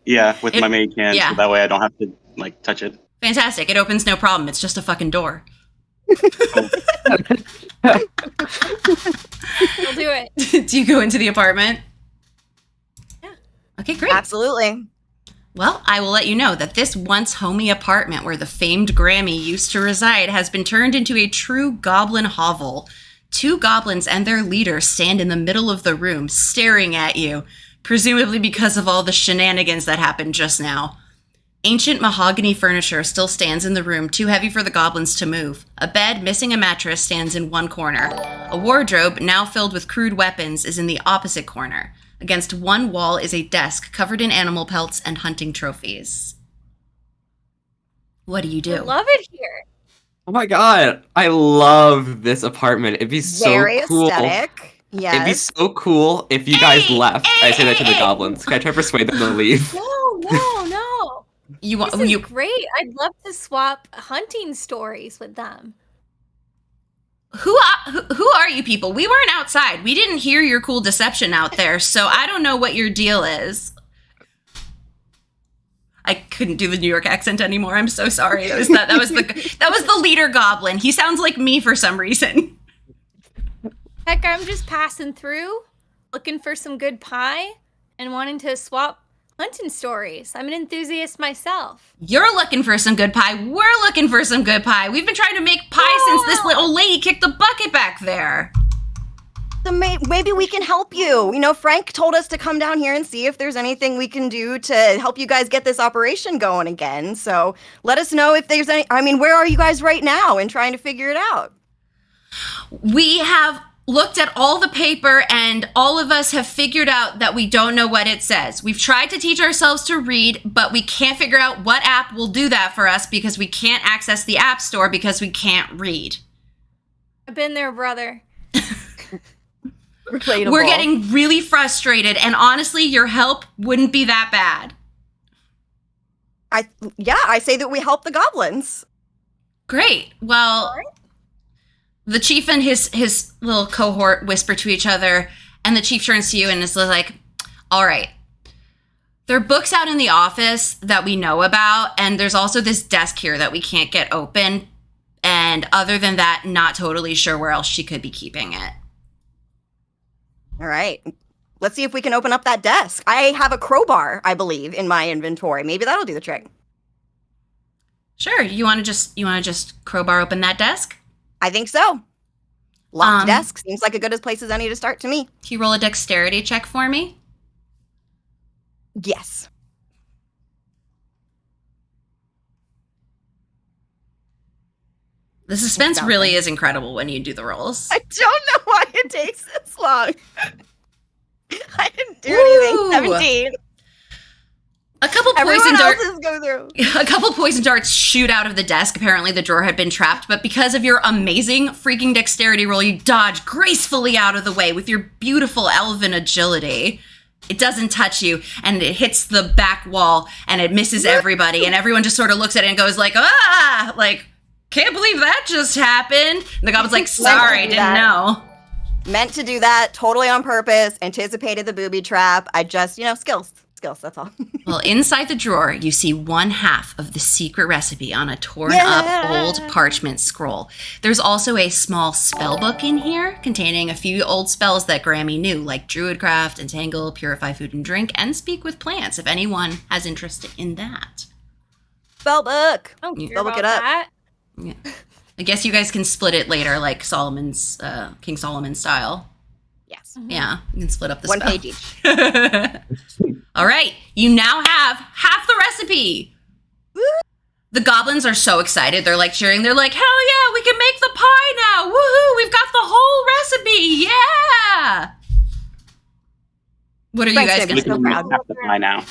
Yeah, with my Mage Hand, yeah. so that way I don't have to touch it. Fantastic. It opens no problem. It's just a fucking door. We'll do it. Do you go into the apartment? Yeah. Okay, great. Absolutely. Well, I will let you know that this once homey apartment where the famed Grammy used to reside has been turned into a true goblin hovel. 2 goblins and their leader stand in the middle of the room, staring at you, presumably because of all the shenanigans that happened just now. Ancient mahogany furniture still stands in the room, too heavy for the goblins to move. A bed, missing a mattress, stands in one corner. A wardrobe, now filled with crude weapons, is in the opposite corner. Against one wall is a desk covered in animal pelts and hunting trophies. What do you do? I love it here. Oh my god, I love this apartment. It'd be so Very cool. aesthetic. Yes. It'd be so cool if you guys left. I say that to the goblins. Can I try to persuade them to leave? No. You want This is you great. I'd love to swap hunting stories with them. who are you people? We weren't outside. We didn't hear your cool deception out there, so I don't know what your deal is. I couldn't do the New York accent anymore. I'm so sorry. That was the leader goblin. He sounds like me for some reason. Heck, I'm just passing through, looking for some good pie, and wanting to swap hunting stories. I'm an enthusiast myself. You're looking for some good pie. We're looking for some good pie. We've been trying to make pie since this little lady kicked the bucket back there. So maybe we can help you. You know, Frank told us to come down here and see if there's anything we can do to help you guys get this operation going again. So let us know if there's any. I mean, where are you guys right now in trying to figure it out? We have looked at all the paper and all of us have figured out that we don't know what it says. We've tried to teach ourselves to read, but we can't figure out what app will do that for us because we can't access the app store because we can't read. I've been there, brother. Relatable. We're getting really frustrated, and honestly, your help wouldn't be that bad. I say that we help the goblins. Great. Well, the chief and his little cohort whisper to each other, and the chief turns to you and is like, all right. There are books out in the office that we know about, and there's also this desk here that we can't get open. And other than that, not totally sure where else she could be keeping it. All right. Let's see if we can open up that desk. I have a crowbar, I believe, in my inventory. Maybe that'll do the trick. Sure. You want to just crowbar open that desk? I think so. Locked desk seems like a good as place as any to start to me. Can you roll a dexterity check for me? Yes. The suspense really is incredible when you do the rolls. I don't know why it takes this long. I didn't do anything. 17. A couple poison darts shoot out of the desk. Apparently the drawer had been trapped, but because of your amazing freaking dexterity roll, you dodge gracefully out of the way with your beautiful elven agility. It doesn't touch you, and it hits the back wall, and it misses everybody, and everyone just sort of looks at it and goes like, ah! Like, can't believe that just happened. And the goblin's like, sorry, didn't know. Meant to do that, totally on purpose, anticipated the booby trap. I just, skills, that's all. Well, inside the drawer, you see one half of the secret recipe on a torn up old parchment scroll. There's also a small spell book in here containing a few old spells that Grammy knew, like Druidcraft, Entangle, Purify Food and Drink, and Speak with Plants, if anyone has interest in that. Spell book. I don't care Spell book about it up. that. Yeah. I guess you guys can split it later, like Solomon's, King Solomon style. Yes. Yeah, you can split up the One spell. page each. All right, you now have half the recipe. Woo! The goblins are so excited. They're like cheering. They're like, hell yeah, we can make the pie now. Woohoo, we've got the whole recipe. Yeah. What are you guys going to do? Have the pie now.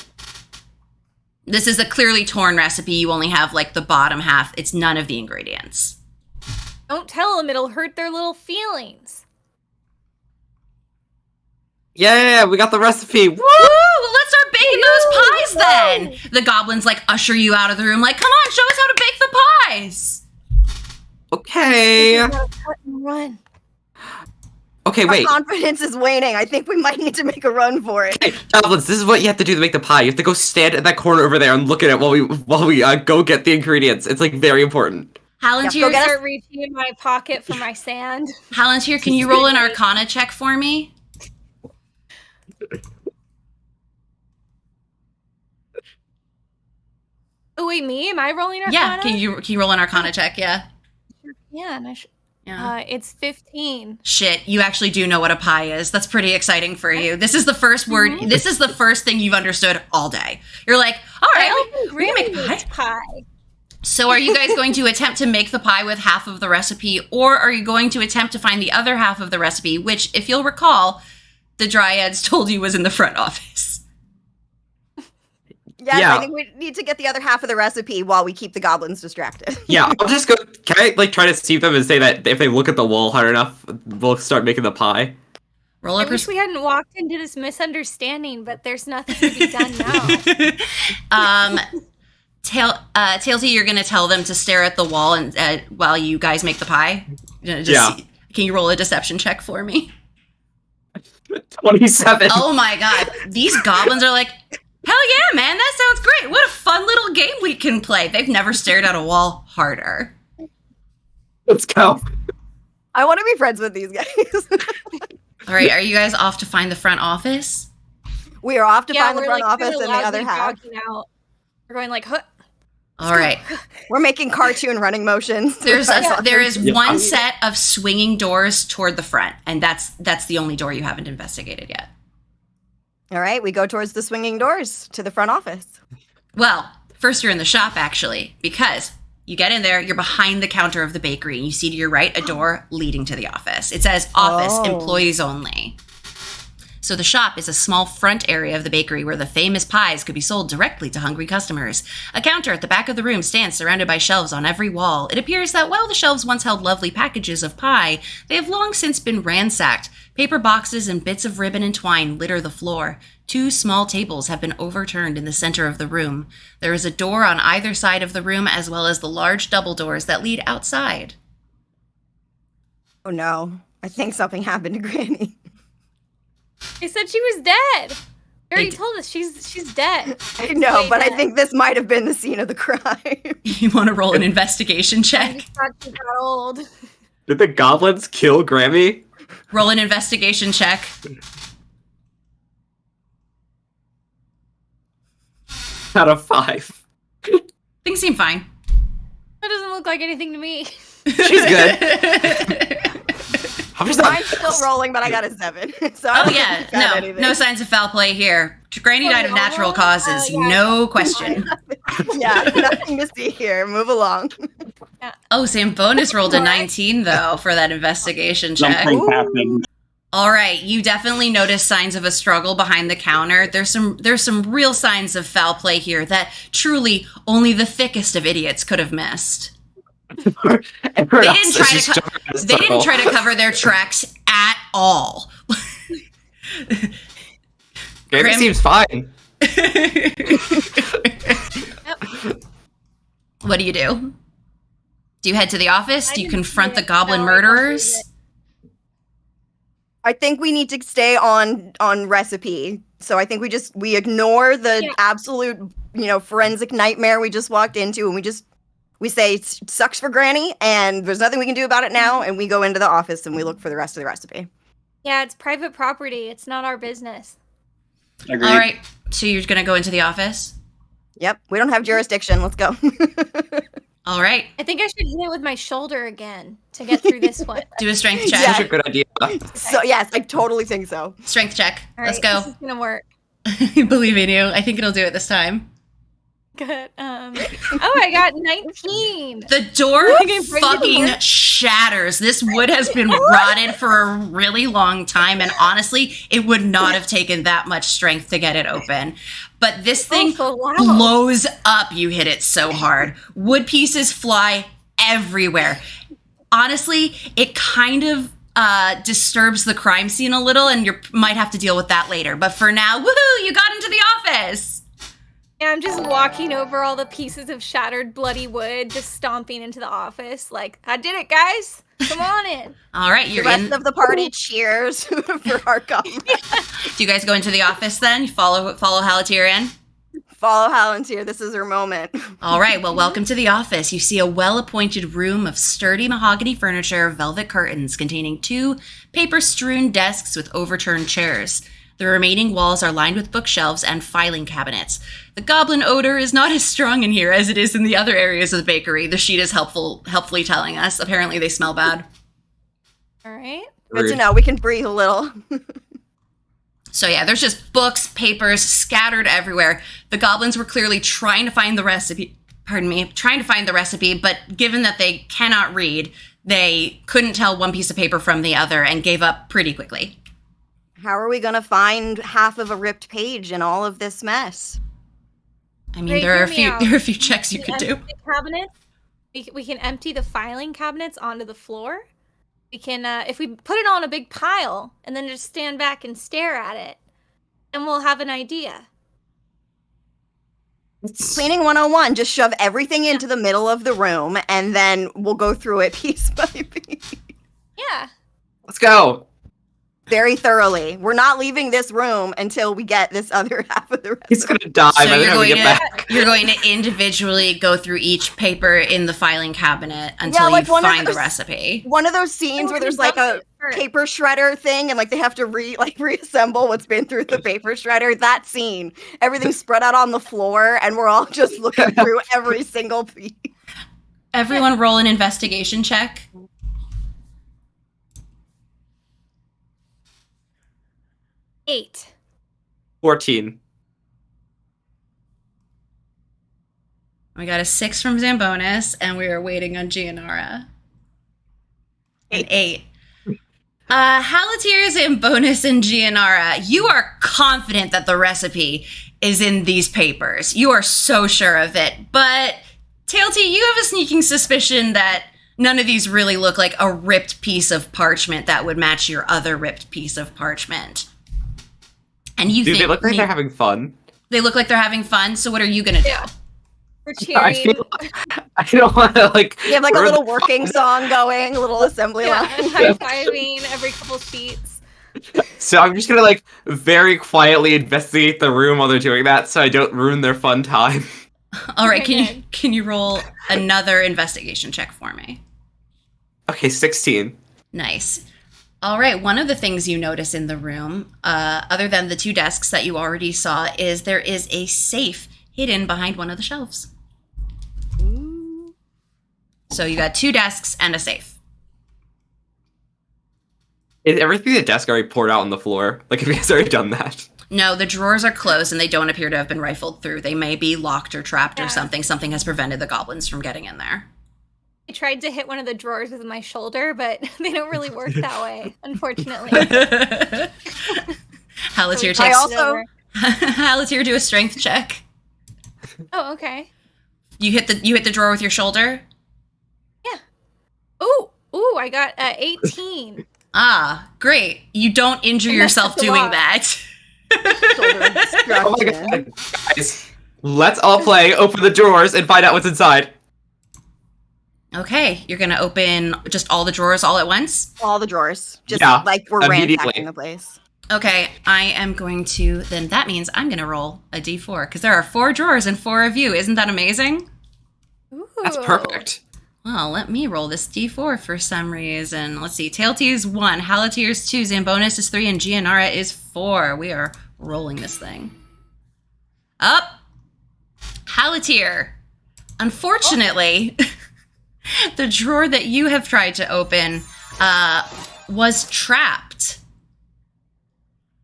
This is a clearly torn recipe. You only have like the bottom half. It's none of the ingredients. Don't tell them, it'll hurt their little feelings. Yeah, we got the recipe. Woo! Well, let's start baking those pies then. The goblins like usher you out of the room like, come on, show us how to bake the pies. Okay. Run. Okay, Our wait. confidence is waning. I think we might need to make a run for it. Hey, goblins, this is what you have to do to make the pie. You have to go stand in that corner over there and look at it while we go get the ingredients. It's like very important. Halantir, Start reaching in my pocket for my sand. Halantir, can you roll an Arcana check for me? Oh wait, me? Am I rolling Arcana? Yeah, can you roll an Arcana check? Yeah. Yeah, and Yeah. it's 15. Shit, you actually do know what a pie is. That's pretty exciting for you. This is the first word. Mhm. This is the first thing you've understood all day. You're like, all right, we can make pie. So are you guys going to attempt to make the pie with half of the recipe, or are you going to attempt to find the other half of the recipe, which, if you'll recall, the dryads told you was in the front office. Yes, Yeah. I think we need to get the other half of the recipe while we keep the goblins distracted. Yeah, I'll just go. Can I like try to deceive them and say that if they look at the wall hard enough, we'll start making the pie? Roll I a wish we hadn't walked into this misunderstanding, but there's nothing to be done now. Tailsy, you're going to tell them to stare at the wall and while you guys make the pie? Yeah. Can you roll a deception check for me? 27. Oh my god. These goblins are like, hell yeah, man, that sounds great. What a fun little game we can play. They've never stared at a wall harder. Let's go. I want to be friends with these guys. All right, are you guys off to find the front office? We are off to find the we're front like office kinda and the other loudly half. jogging out. We're going like, huh. All right. We're making cartoon running motions. There is Yeah. one set of swinging doors toward the front, and that's the only door you haven't investigated yet. All right, we go towards the swinging doors to the front office. Well, first you're in the shop, actually, because you get in there, you're behind the counter of the bakery, and you see to your right a door leading to the office. It says office, Oh. employees only. So the shop is a small front area of the bakery where the famous pies could be sold directly to hungry customers. A counter at the back of the room stands surrounded by shelves on every wall. It appears that while the shelves once held lovely packages of pie, they have long since been ransacked. Paper boxes and bits of ribbon and twine litter the floor. 2 small tables have been overturned in the center of the room. There is a door on either side of the room, as well as the large double doors that lead outside. Oh no, I think something happened to Granny. They said she was dead. They already d- told us she's dead. I know, Wait, but I dead. think this might have been the scene of the crime. You want to roll an investigation I check? just thought she got old. Did the goblins kill Grammy? Roll an investigation check. Out of 5. Things seem fine. That doesn't look like anything to me. She's good. I'm just Mine's still rolling, but I got a 7. So I Oh don't yeah, think I got no, anything. no signs of foul play here. Granny died of natural causes, yeah. no question. Yeah, nothing to see here. Move along. Oh, Sam Bonus rolled a 19 though for that investigation check. Something happened. All right, you definitely notice signs of a struggle behind the counter. There's some real signs of foul play here that truly only the thickest of idiots could have missed. Everyone They else didn't is try just to jumping in a they didn't circle. try to cover their tracks at all. Grammy Grammy- seems fine. What do you do? Do you head to the office? Do you confront the goblin No, I murderers? don't I think we need to stay on recipe. So I think we ignore the Yeah. absolute, forensic nightmare we just walked into, and we say it sucks for Granny, and there's nothing we can do about it now, and we go into the office and we look for the rest of the recipe. Yeah, it's private property. It's not our business. Agreed. All right, so you're gonna go into the office. Yep, we don't have jurisdiction. Let's go. All right, I think I should hit it with my shoulder again to get through this one. do a strength check. Yeah. Such a good idea. So yes, I totally think so. Strength check. All Let's right, go. This is gonna work. Believe in you. I think it'll do it this time. Good. Oh, I got 19. The door I can bring it fucking over. shatters. This wood has been rotted for a really long time, and honestly, it would not have taken that much strength to get it open. But this thing so loud. blows up. You hit it so hard. Wood pieces fly everywhere. Honestly, it kind of disturbs the crime scene a little, and you might have to deal with that later. But for now, woohoo, you got into the office. Yeah, I'm just walking over all the pieces of shattered bloody wood, just stomping into the office. Like, I did it, guys. Come on in. All right, The you're rest in. of the party cheers for our comrade. Do you guys go into the office then? You follow Halatier in? Follow Hallantier. This is her moment. All right, well, welcome to the office. You see a well-appointed room of sturdy mahogany furniture, velvet curtains containing 2 paper-strewn desks with overturned chairs. The remaining walls are lined with bookshelves and filing cabinets. The goblin odor is not as strong in here as it is in the other areas of the bakery. The sheet is helpfully telling us. Apparently they smell bad. All right. Good to Rude. know. We can breathe a little. So yeah, there's just books, papers scattered everywhere. The goblins were clearly trying to find the recipe. But given that they cannot read, they couldn't tell one piece of paper from the other and gave up pretty quickly. How are we gonna find half of a ripped page in all of this mess? I mean, Ray, there are hear me out. a few checks you We could empty do. the cabinets. We can empty the filing cabinets onto the floor. We can, if we put it all in a big pile and then just stand back and stare at it, and we'll have an idea. Cleaning 101, just shove everything into the middle of the room and then we'll go through it piece by piece. Yeah. Let's go. Very thoroughly. We're not leaving this room until we get this other half of the rest. He's gonna die So by the time we get back. you're going to individually go through each paper in the filing cabinet until like you one of find the those- recipe. One of those scenes where there's like a paper shredder thing and like they have to reassemble what's been through the paper shredder. That scene. Everything's spread out on the floor and we're all just looking through every single piece. Everyone roll an investigation check. Eight. 14. We got a 6 from Zambonis, and we are waiting on Gianara. An 8. Halatier, Zambonis, and Gianara, you are confident that the recipe is in these papers. You are so sure of it. But, Tailty, you have a sneaking suspicion that none of these really look like a ripped piece of parchment that would match your other ripped piece of parchment. And you Dude, think they look like they're having fun. they look like they're having fun, so what are you gonna do? We're I cheering. feel I don't want to like. You have like a ruin little the working song going, a little assembly Yeah, line. and high-fiving every couple sheets. So I'm just gonna like very quietly investigate the room while they're doing that, so I don't ruin their fun time. All right, Okay, can you roll another investigation check for me? Okay, 16. Nice. All right, one of the things you notice in the room, other than the 2 desks that you already saw, is there is a safe hidden behind one of the shelves. So you got 2 desks and a safe. Is everything at the desk already poured out on the floor? Like, have you guys already done that? No, the drawers are closed and they don't appear to have been rifled through. They may be locked or trapped or Yeah. something. Something has prevented the goblins from getting in there. I tried to hit one of the drawers with my shoulder, but they don't really work that way, unfortunately. Halatier So I takes also- Halatier, do a strength check. Oh, okay. You hit the drawer with your shoulder. Ooh, I got 18. Ah, great. You don't injure And that's yourself a doing lot. that. Shoulder of Oh my destruction. god, guys. Let's all play, open the drawers, and find out what's inside. Okay, you're gonna open just all the drawers all at once? All the drawers. Just Yeah, like we're immediately. ransacking the place. Okay, I am going to, then that means I'm gonna roll a d4, because there are 4 drawers and 4 of you. Isn't that amazing? Ooh. That's perfect. Well, let me roll this d4 for some reason. Let's see, Tailty is 1, Halatier is 2, Zambonis is 3, and Gianara is 4. We are rolling this thing. Up! Halatier. Unfortunately, the drawer that you have tried to open was trapped.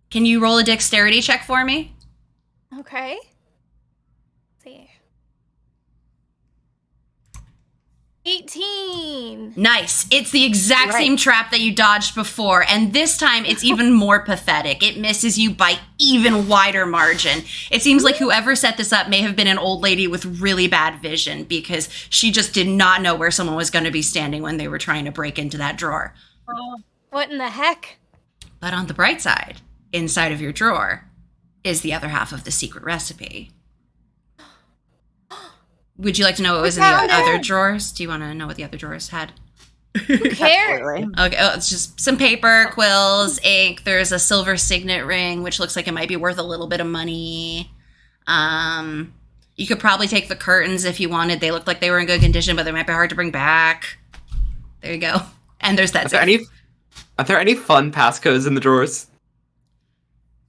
Can you roll a dexterity check for me? Okay. Let's see. 18. Nice. It's the exact Right. same trap that you dodged before, and this time it's even more pathetic. It misses you by even wider margin. It seems like whoever set this up may have been an old lady with really bad vision because she just did not know where someone was going to be standing when they were trying to break into that drawer. Oh, what in the heck? But on the bright side, inside of your drawer is the other half of the secret recipe. Would you like to know what was in the found other it. drawers? Do you want to know what the other drawers had? Who cares? Absolutely. Okay, oh, it's just some paper, quills, ink. There's a silver signet ring, which looks like it might be worth a little bit of money. You could probably take the curtains if you wanted. They looked like they were in good condition, but they might be hard to bring back. There you go. And there's that. Are there any fun passcodes in the drawers?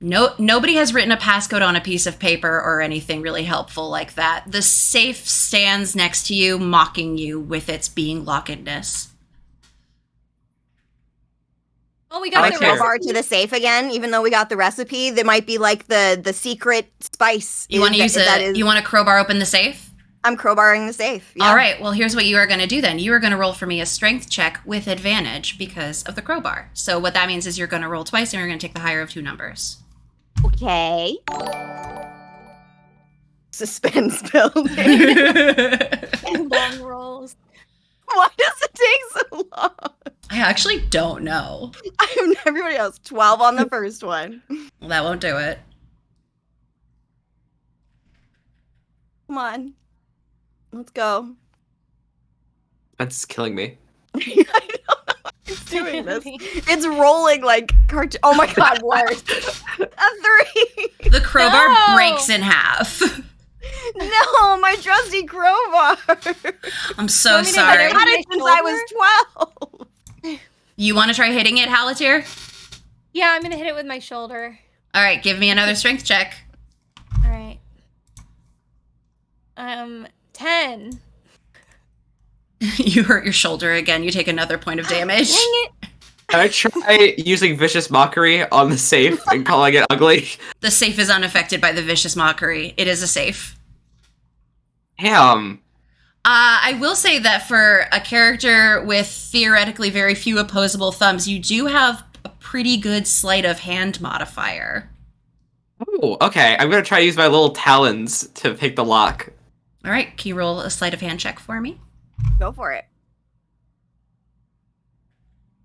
No, nobody has written a passcode on a piece of paper or anything really helpful like that. The safe stands next to you, mocking you with its being lockedness. Oh, we I got like the here. Crowbar recipe. to the safe again, even though we got the recipe. There might be like the secret spice. You want to use that a? is- You want to crowbar open the safe? I'm crowbarring the safe. Yeah. All right. Well, here's what you are going to do then. You are going to roll for me a strength check with advantage because of the crowbar. So what that means is you're going to roll twice and you're going to take the higher of 2 numbers. Okay. Suspense building. Long rolls. Why does it take so long? I actually don't know. Everybody else, 12 on the first one. Well, that won't do it. Come on. Let's go. That's killing me. I don't know why it's doing this. It's rolling like cartoon. Oh my god, worse. A 3. The crowbar No! breaks in half. No, my trusty crowbar. I'm so Want me to sorry. I've had it since I was 12. You want to try hitting it, Halatier? Yeah, I'm gonna hit it with my shoulder. All right, give me another strength check. All right. 10. You hurt your shoulder again. You take another point of damage. Dang it. Can I try using vicious mockery on the safe and calling it ugly? The safe is unaffected by the vicious mockery. It is a safe. Damn. I will say that for a character with theoretically very few opposable thumbs, you do have a pretty good sleight of hand modifier. Oh, okay. I'm gonna try to use my little talons to pick the lock. All right, can you roll a sleight of hand check for me? Go for it.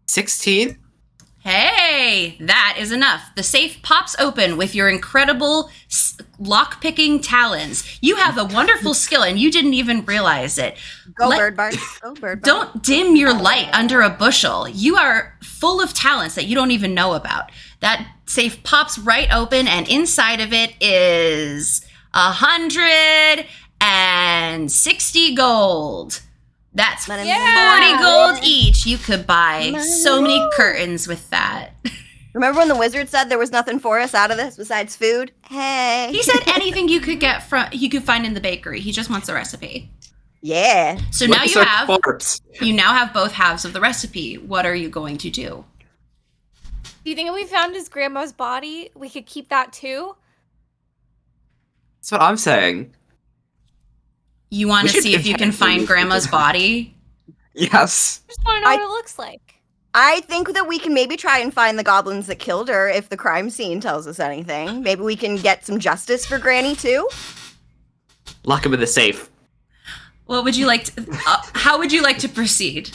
16? Hey, that is enough. The safe pops open with your incredible lock-picking talons. You have a wonderful skill, and you didn't even realize it. Go, Bird Bard. Go, Bird Bard. Don't dim your light under a bushel. You are full of talents that you don't even know about. That safe pops right open, and inside of it is 160 gold. That's 40 gold each. You could buy so many curtains with that. Remember when the wizard said there was nothing for us out of this besides food? Hey. He said anything you could get from you could find in the bakery. He just wants a recipe. Yeah. So now What's you a have corpse? both halves of the recipe. What are you going to do? Do you think if we found his grandma's body, we could keep that too? That's what I'm saying. You want We to should see if you can intentionally find grandma's body? Yes. I just want to know what it looks like. I think that we can maybe try and find the goblins that killed her if the crime scene tells us anything. Maybe we can get some justice for Granny too. Lock him in the safe. What would you like to, how would you like to proceed?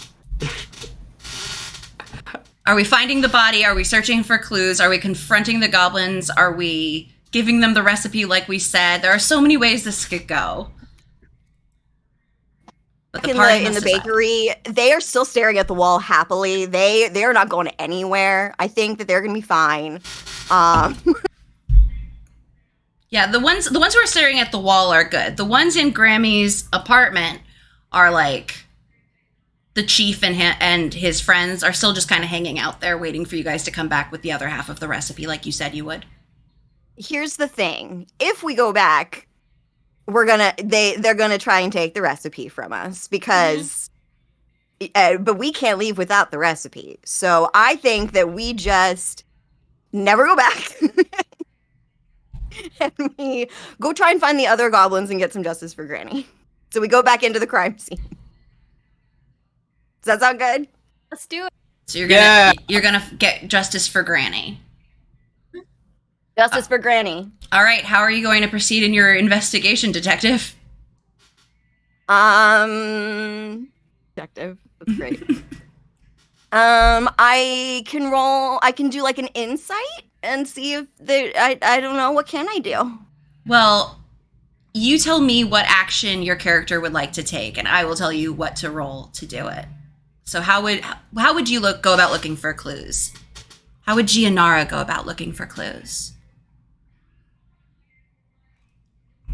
Are we finding the body? Are we searching for clues? Are we confronting the goblins? Are we giving them the recipe like we said? There are so many ways this could go. But In party the must decide. bakery, they are still staring at the wall happily. They are not going anywhere. I think that they're gonna be fine. Yeah, the ones who are staring at the wall are good. The ones in Grammy's apartment are like the chief and his friends are still just kind of hanging out there waiting for you guys to come back with the other half of the recipe like you said you would. Here's the thing: if we go back, they're gonna try and take the recipe from us because, but we can't leave without the recipe. So I think that we just never go back. And we go try and find the other goblins and get some justice for Granny. So we go back into the crime scene. Does that sound good? Let's do it. So you're gonna get justice for Granny. Justice for Granny. All right, how are you going to proceed in your investigation, detective? Detective. That's great. I can do like an insight and see if I don't know, what can I do? Well, you tell me what action your character would like to take, and I will tell you what to roll to do it. So how would you go about looking for clues? How would Gianara go about looking for clues?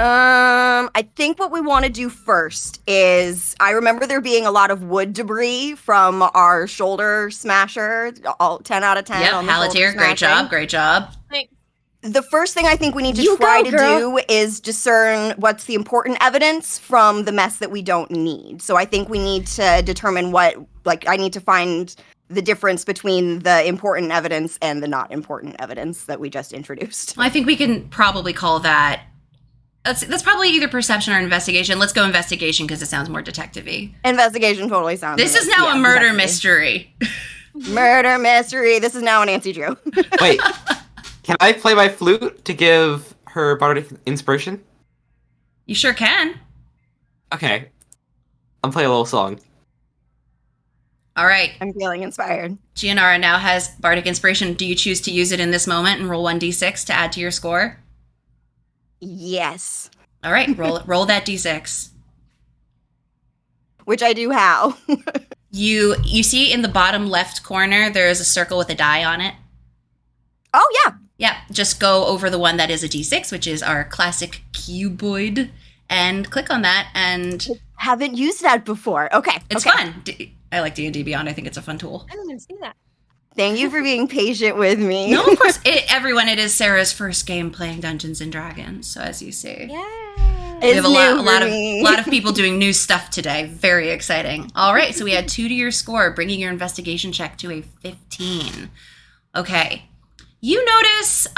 I think what we want to do first is, I remember there being a lot of wood debris from our shoulder smasher, all 10 out of 10. Yep, on the shoulder Halatier, great smashing. job, great job. The first thing I think we need to You try go, to girl. do is discern what's the important evidence from the mess that we don't need. So I think we need to determine I need to find the difference between the important evidence and the not important evidence that we just introduced. Well, I think we can probably call that That's probably either perception or investigation. Let's go investigation because it sounds more detective-y. Investigation totally sounds. This is now a murder mystery. Murder mystery. This is now a Nancy Drew. Wait, can I play my flute to give her bardic inspiration? You sure can. Okay. I'm playing a little song. All right. I'm feeling inspired. Gianara now has bardic inspiration. Do you choose to use it in this moment and roll 1d6 to add to your score? Yes. All right, roll that d6. Which I do how. You see in the bottom left corner there is a circle with a die on it. Oh yeah. Yeah, just go over the one that is a d6, which is our classic cuboid, and click on that, and Haven't used that before. Okay. it's okay. fun. I like D&D Beyond. I think it's a fun tool. I didn't even see that. Thank you for being patient with me. No, of course, everyone, it is Sarah's first game playing Dungeons and Dragons, so as you see. Yeah. We have a It's lot new of for me. lot of people doing new stuff today. Very exciting. All right, so we had 2 to your score, bringing your investigation check to a 15. Okay, you notice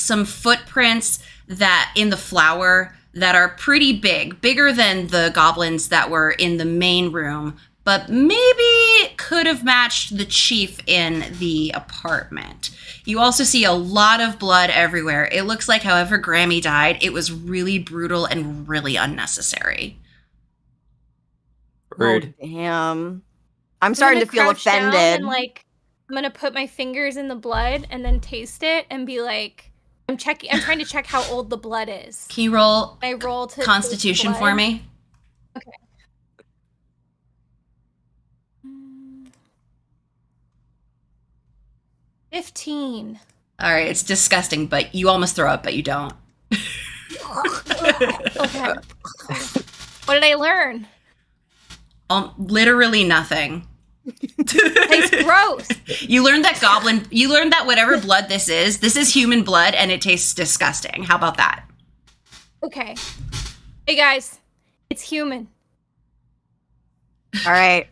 some footprints that in the flour that are pretty big, bigger than the goblins that were in the main room, but maybe could have matched the chief in the apartment. You also see a lot of blood everywhere. It looks like however Grammy died, it was really brutal and really unnecessary. Rude. Oh, damn. I'm starting to feel crouch down offended. And I'm gonna put my fingers in the blood and then taste it and be like, I'm trying to check how old the blood is. Can you roll I roll to Constitution taste for blood. me? Okay. 15. All right, it's disgusting, but you almost throw up, but you don't. Okay. What did I learn? Literally nothing. Tastes gross. You learned that whatever blood this is human blood, and it tastes disgusting. How about that? Okay. Hey guys, it's human. All right.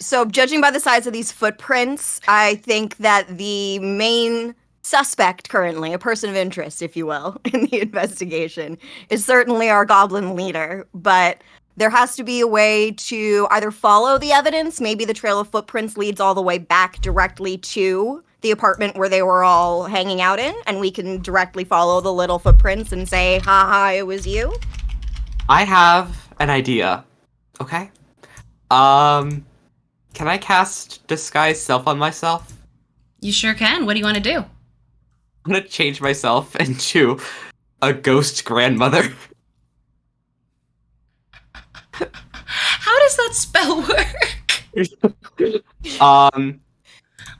So, judging by the size of these footprints, I think that the main suspect currently, a person of interest, if you will, in the investigation, is certainly our goblin leader. But there has to be a way to either follow the evidence, maybe the trail of footprints leads all the way back directly to the apartment where they were all hanging out in, and we can directly follow the little footprints and say, haha, it was you. I have an idea. Okay? Can I cast Disguise Self on myself? You sure can. What do you want to do? I'm gonna change myself into a ghost grandmother. How does that spell work?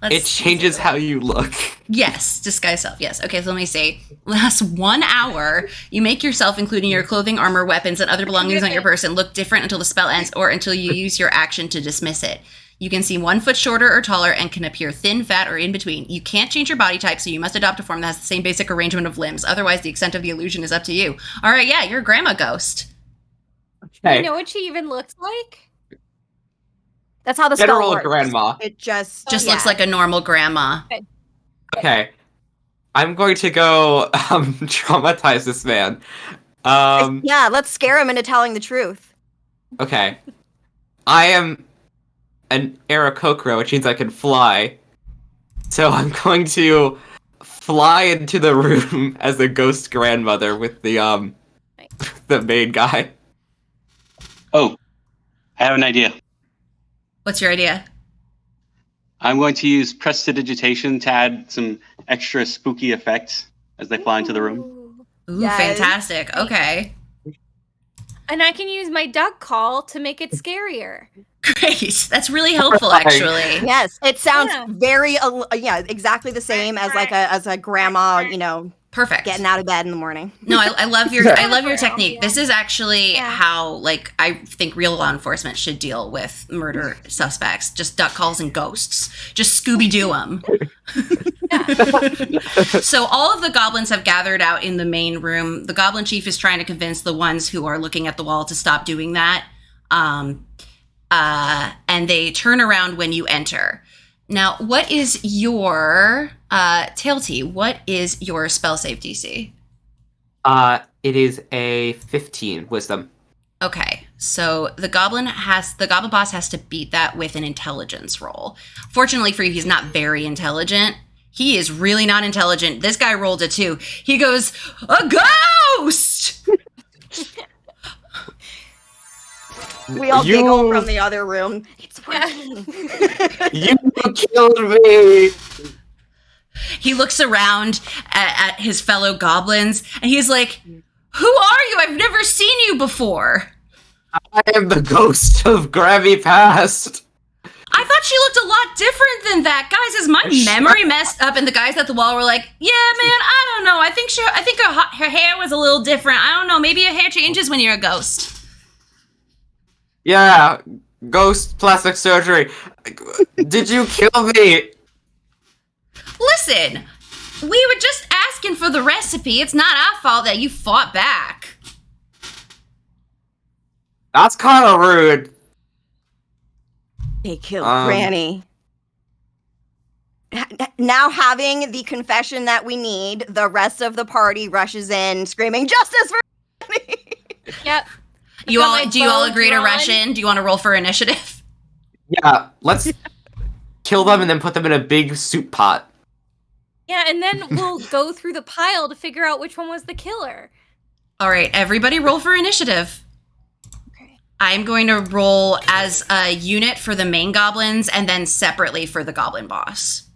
It changes how you look. Yes, disguise self. Yes. Okay, so let me see. Last 1 hour, you make yourself, including your clothing, armor, weapons, and other belongings on your person, look different until the spell ends or until you use your action to dismiss it. You can seem 1 foot shorter or taller and can appear thin, fat, or in between. You can't change your body type, so you must adopt a form that has the same basic arrangement of limbs. Otherwise, the extent of the illusion is up to you. All right, yeah, you're a grandma ghost. Okay. You know what she even looks like? That's how the spell General works. grandma. It just Looks like a normal grandma. Okay. I'm going to go traumatize this man. yeah, let's scare him into telling the truth. Okay. I am an Aarakocra, which means I can fly. So I'm going to fly into the room as a ghost grandmother with the main guy. Oh, I have an idea. What's your idea? I'm going to use prestidigitation to add some extra spooky effects as they fly into the room. Ooh. Ooh, Yes. fantastic. Okay. And I can use my duck call to make it scarier. Great. That's really helpful, actually. Yes, it sounds Yeah. very exactly the same as a grandma, you know, Perfect. getting out of bed in the morning. No, I love your technique. Yeah. This is actually Yeah. how I think real law enforcement should deal with murder suspects. Just duck calls and ghosts. Just Scooby-Doo them. So all of the goblins have gathered out in the main room. The goblin chief is trying to convince the ones who are looking at the wall to stop doing that. And they turn around when you enter. Now, what is your Tailty? What is your spell save DC? It is a 15 wisdom. Okay, so the goblin boss has to beat that with an intelligence roll. Fortunately for you, he's not very intelligent. He is really not intelligent. This guy rolled a 2. He goes, a ghost! We all giggle from the other room. It's working. You killed me! He looks around at his fellow goblins, and he's like, who are you? I've never seen you before. I am the ghost of Gravy Past. I thought she looked a lot different than that. Guys, is my memory messed up? And the guys at the wall were like, yeah, man, I don't know. I think her hair was a little different. I don't know. Maybe your hair changes when you're a ghost. Yeah, ghost plastic surgery. Did you kill me? Listen, we were just asking for the recipe. It's not our fault that you fought back. That's kind of rude. They killed Granny. Now having the confession that we need, the rest of the party rushes in screaming, justice for Granny! Yep. Do you all agree to rush in? Do you want to roll for initiative? Yeah, let's kill them and then put them in a big soup pot. Yeah, and then we'll go through the pile to figure out which one was the killer. All right, everybody roll for initiative. Okay. I'm going to roll as a unit for the main goblins and then separately for the goblin boss.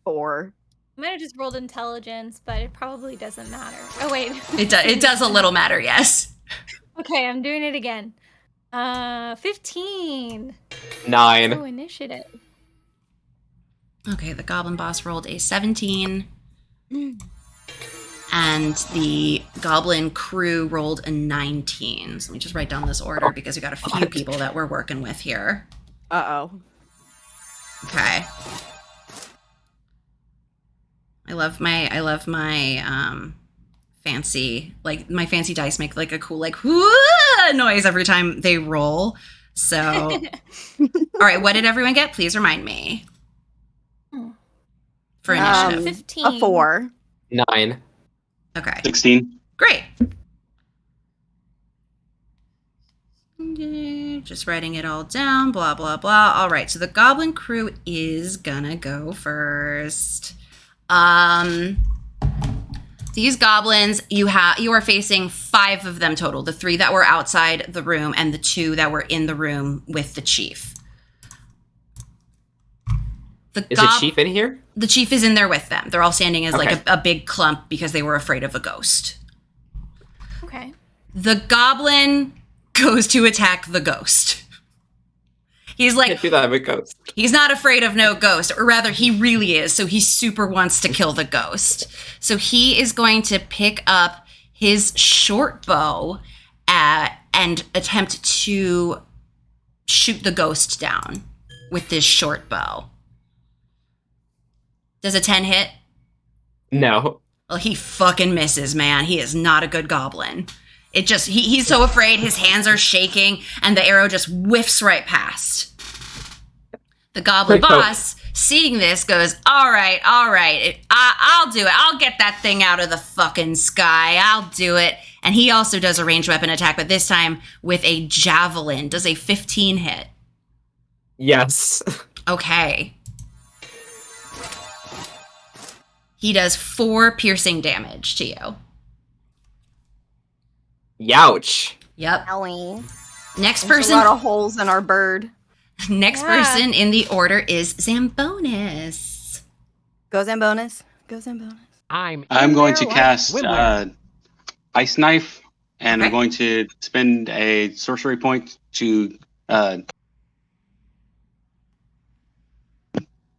4. I might have just rolled intelligence, but it probably doesn't matter. Oh, wait. It does a little matter, yes. Okay, I'm doing it again. 15. 9. Oh, initiative. Okay, the goblin boss rolled a 17. And the goblin crew rolled a 19. So let me just write down this order because we got a few people that we're working with here. Uh-oh. Okay. I love my fancy, like my fancy dice make like a cool like whoo noise every time they roll. So all right, what did everyone get? Please remind me. For initiative. 15. A 4. 9. Okay. 16. Great. Just writing it all down, blah, blah, blah. All right, so the goblin crew is gonna go first. These goblins, you are facing 5 of them total. The 3 that were outside the room and the 2 that were in the room with the chief. Is the chief in here? The chief is in there with them. They're all standing as Okay. like a big clump because they were afraid of a ghost. Okay. The goblin goes to attack the ghost. He's like, Can't do that with ghost. he's not afraid of no ghost, or rather, he really is. So he super wants to kill the ghost. So he is going to pick up his short bow and attempt to shoot the ghost down with this short bow. Does a 10 hit? No. Well, he fucking misses, man. He is not a good goblin. It just, he's so afraid, his hands are shaking, and the arrow just whiffs right past. The goblin boss, seeing this, goes, all right, I'll do it. I'll get that thing out of the fucking sky. I'll do it. And he also does a ranged weapon attack, but this time with a javelin. Does a 15 hit? Yes. Okay. He does 4 piercing damage to you. Youch. Yep. Ellie. Next There's person. a lot of holes in our bird. Next person in the order is Zambonis. Go Zambonis. Go Zambonis. I'm going to like cast swimwear. Ice Knife, and Okay. I'm going to spend a sorcery point to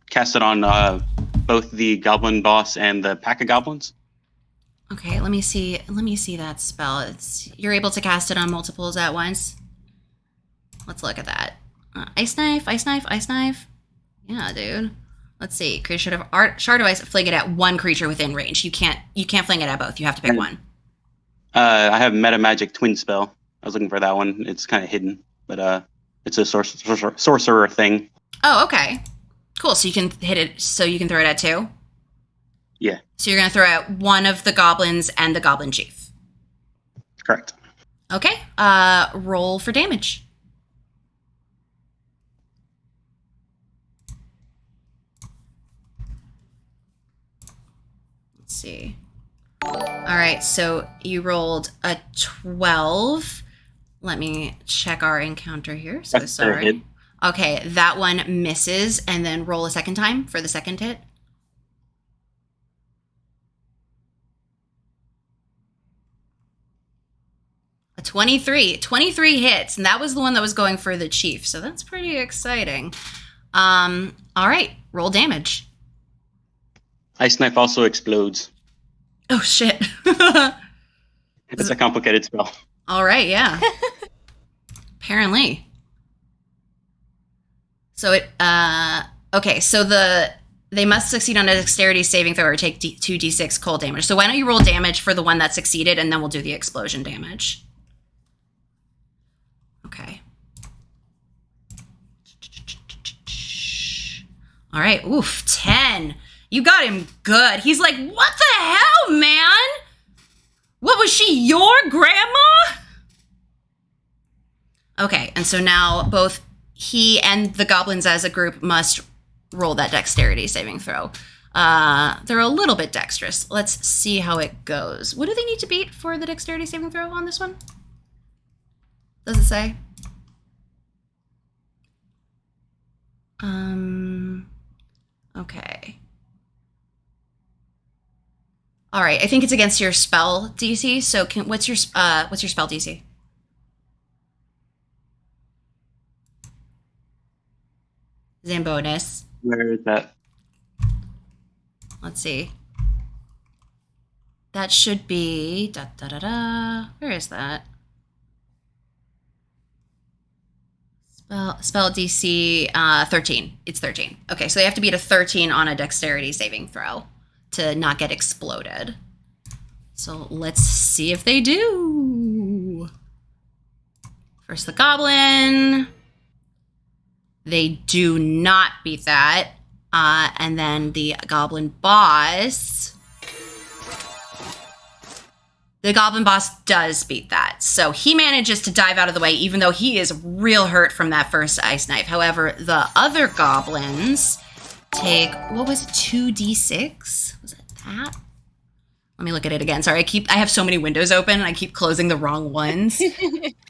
cast it on both the goblin boss and the pack of goblins. Okay, let me see that spell. You're able to cast it on multiples at once. Let's look at that. Ice knife. Yeah, dude. Let's see. Creature shard of ice. Fling it at one creature within range. You can't fling it at both. You have to pick one. I have Meta Magic Twin Spell. I was looking for that one. It's kind of hidden, but it's a sorcerer thing. Oh, okay. Cool. So you can hit it. So you can throw it at 2. Yeah, So you're going to throw out one of the goblins and the goblin chief. correct. Okay. Roll for damage. Let's see. All right, so you rolled a 12. Let me check our encounter here. So That's their hit. sorry. Okay, that one misses, and then roll a second time for the second hit. A 23. 23 hits, and that was the one that was going for the chief, so that's pretty exciting. All right, roll damage. Ice Knife also explodes. Oh, shit. It's a complicated spell. All right, yeah. Apparently. So okay, so they must succeed on a dexterity saving throw or take 2d6 cold damage. So why don't you roll damage for the one that succeeded, and then we'll do the explosion damage. Okay. All right, oof, 10. You got him good. He's like, what the hell, man? What, was she your grandma? Okay, and so now both he and the goblins as a group must roll that dexterity saving throw. They're a little bit dexterous. Let's see how it goes. What do they need to beat for the dexterity saving throw on this one? Does it say? Okay. All right, I think it's against your spell DC. So what's your spell DC? Zambonus. Where is that? Let's see. That should be Where is that? Spell DC 13. It's 13. Okay, so they have to beat a 13 on a dexterity saving throw to not get exploded. So let's see if they do. First the goblin. They do not beat that. And then the goblin boss. The goblin boss does beat that. So he manages to dive out of the way, even though he is real hurt from that first ice knife. However, the other goblins take, what was it, 2d6? Was it that? Let me look at it again. Sorry, I have so many windows open and I keep closing the wrong ones.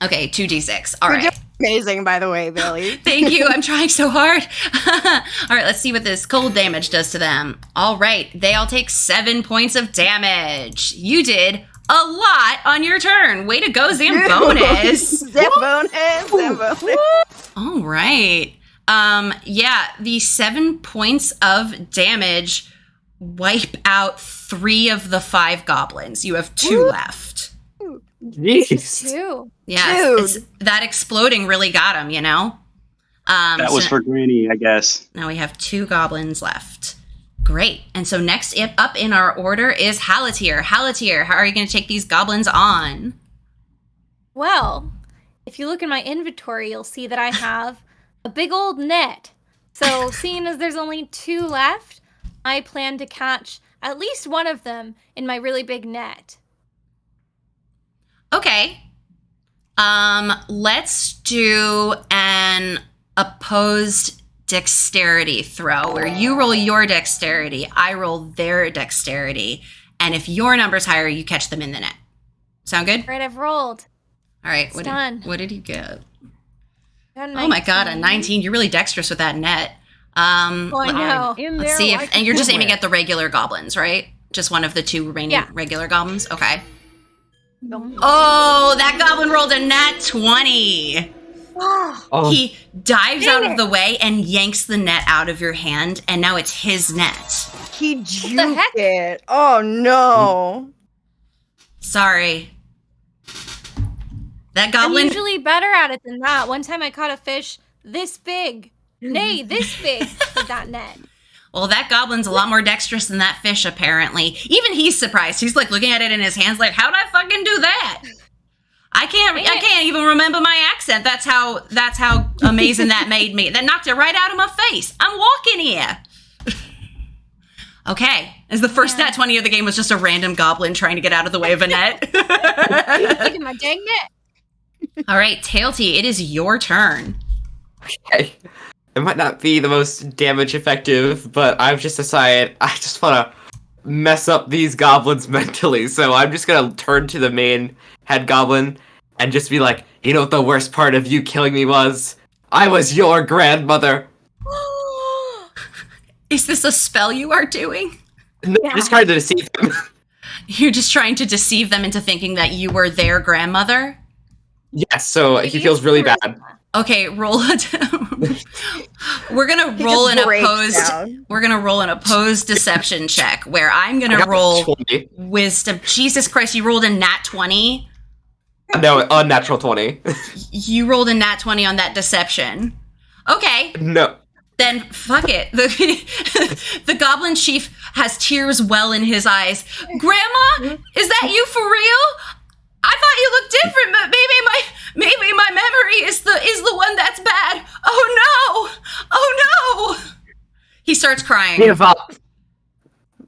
Okay, 2d6. All right. You're doing amazing, by the way, Bailey. Thank you. I'm trying so hard. All right, let's see what this cold damage does to them. All right, they all take 7 points of damage. You did a lot on your turn. Way to go, Zambonus. Zambonus. All right. Yeah, the 7 points of damage wipe out 3 of the 5 goblins. You have 2 left. Jeez. 2. Yeah, that exploding really got him, you know? That was for Granny, I guess. Now we have 2 goblins left. Great. And so next up in our order is Halatier. Halatier, how are you going to take these goblins on? Well, if you look in my inventory, you'll see that I have a big old net. So seeing as there's only 2 left, I plan to catch at least one of them in my really big net. Okay. Let's do an opposed dexterity throw where you roll your dexterity, I roll their dexterity, and if your number's higher, you catch them in the net. Sound good? All right, I've rolled. All right. What did you get? Oh my god, a 19. You're really dexterous with that net. I know. Let's see if, and you're just aiming at the regular goblins, right? Just one of the 2 remaining regular goblins? Okay. Oh, that goblin rolled a nat 20. Oh. He dives out of the way and yanks the net out of your hand, and now it's his net. He juked it. Oh, no. Sorry. That I'm goblin... usually better at it than that. One time I caught a fish this big. Nay, this big with that net. Well, that goblin's a lot more dexterous than that fish, apparently. Even he's surprised. He's like looking at it in his hands like, how'd I fucking do that? I can't even remember my accent. That's how amazing that made me. That knocked it right out of my face. I'm walking here. Okay. As the first nat 20 of the game was just a random goblin trying to get out of the way of a net. Look at my dang net. All right, Tailty, it is your turn. Okay. It might not be the most damage effective, but I've just decided I just want to mess up these goblins mentally. So I'm just going to turn to the main head goblin and just be like, you know what the worst part of you killing me was? I was your grandmother. Is this a spell you are doing? No, I'm just trying to deceive them. You're just trying to deceive them into thinking that you were their grandmother? Yes, so he feels really bad. Okay, roll it. We're gonna roll an opposed. We're gonna roll an opposed deception check where I'm gonna roll 20. wisdom. Jesus Christ, you rolled a nat 20. No, unnatural 20. You rolled a nat 20 on that deception. Okay. No. Then fuck it. The goblin chief has tears well in his eyes. Grandma, is that you for real? I thought you looked different, but maybe my memory is the one that's bad. Oh no! He starts crying. Give up.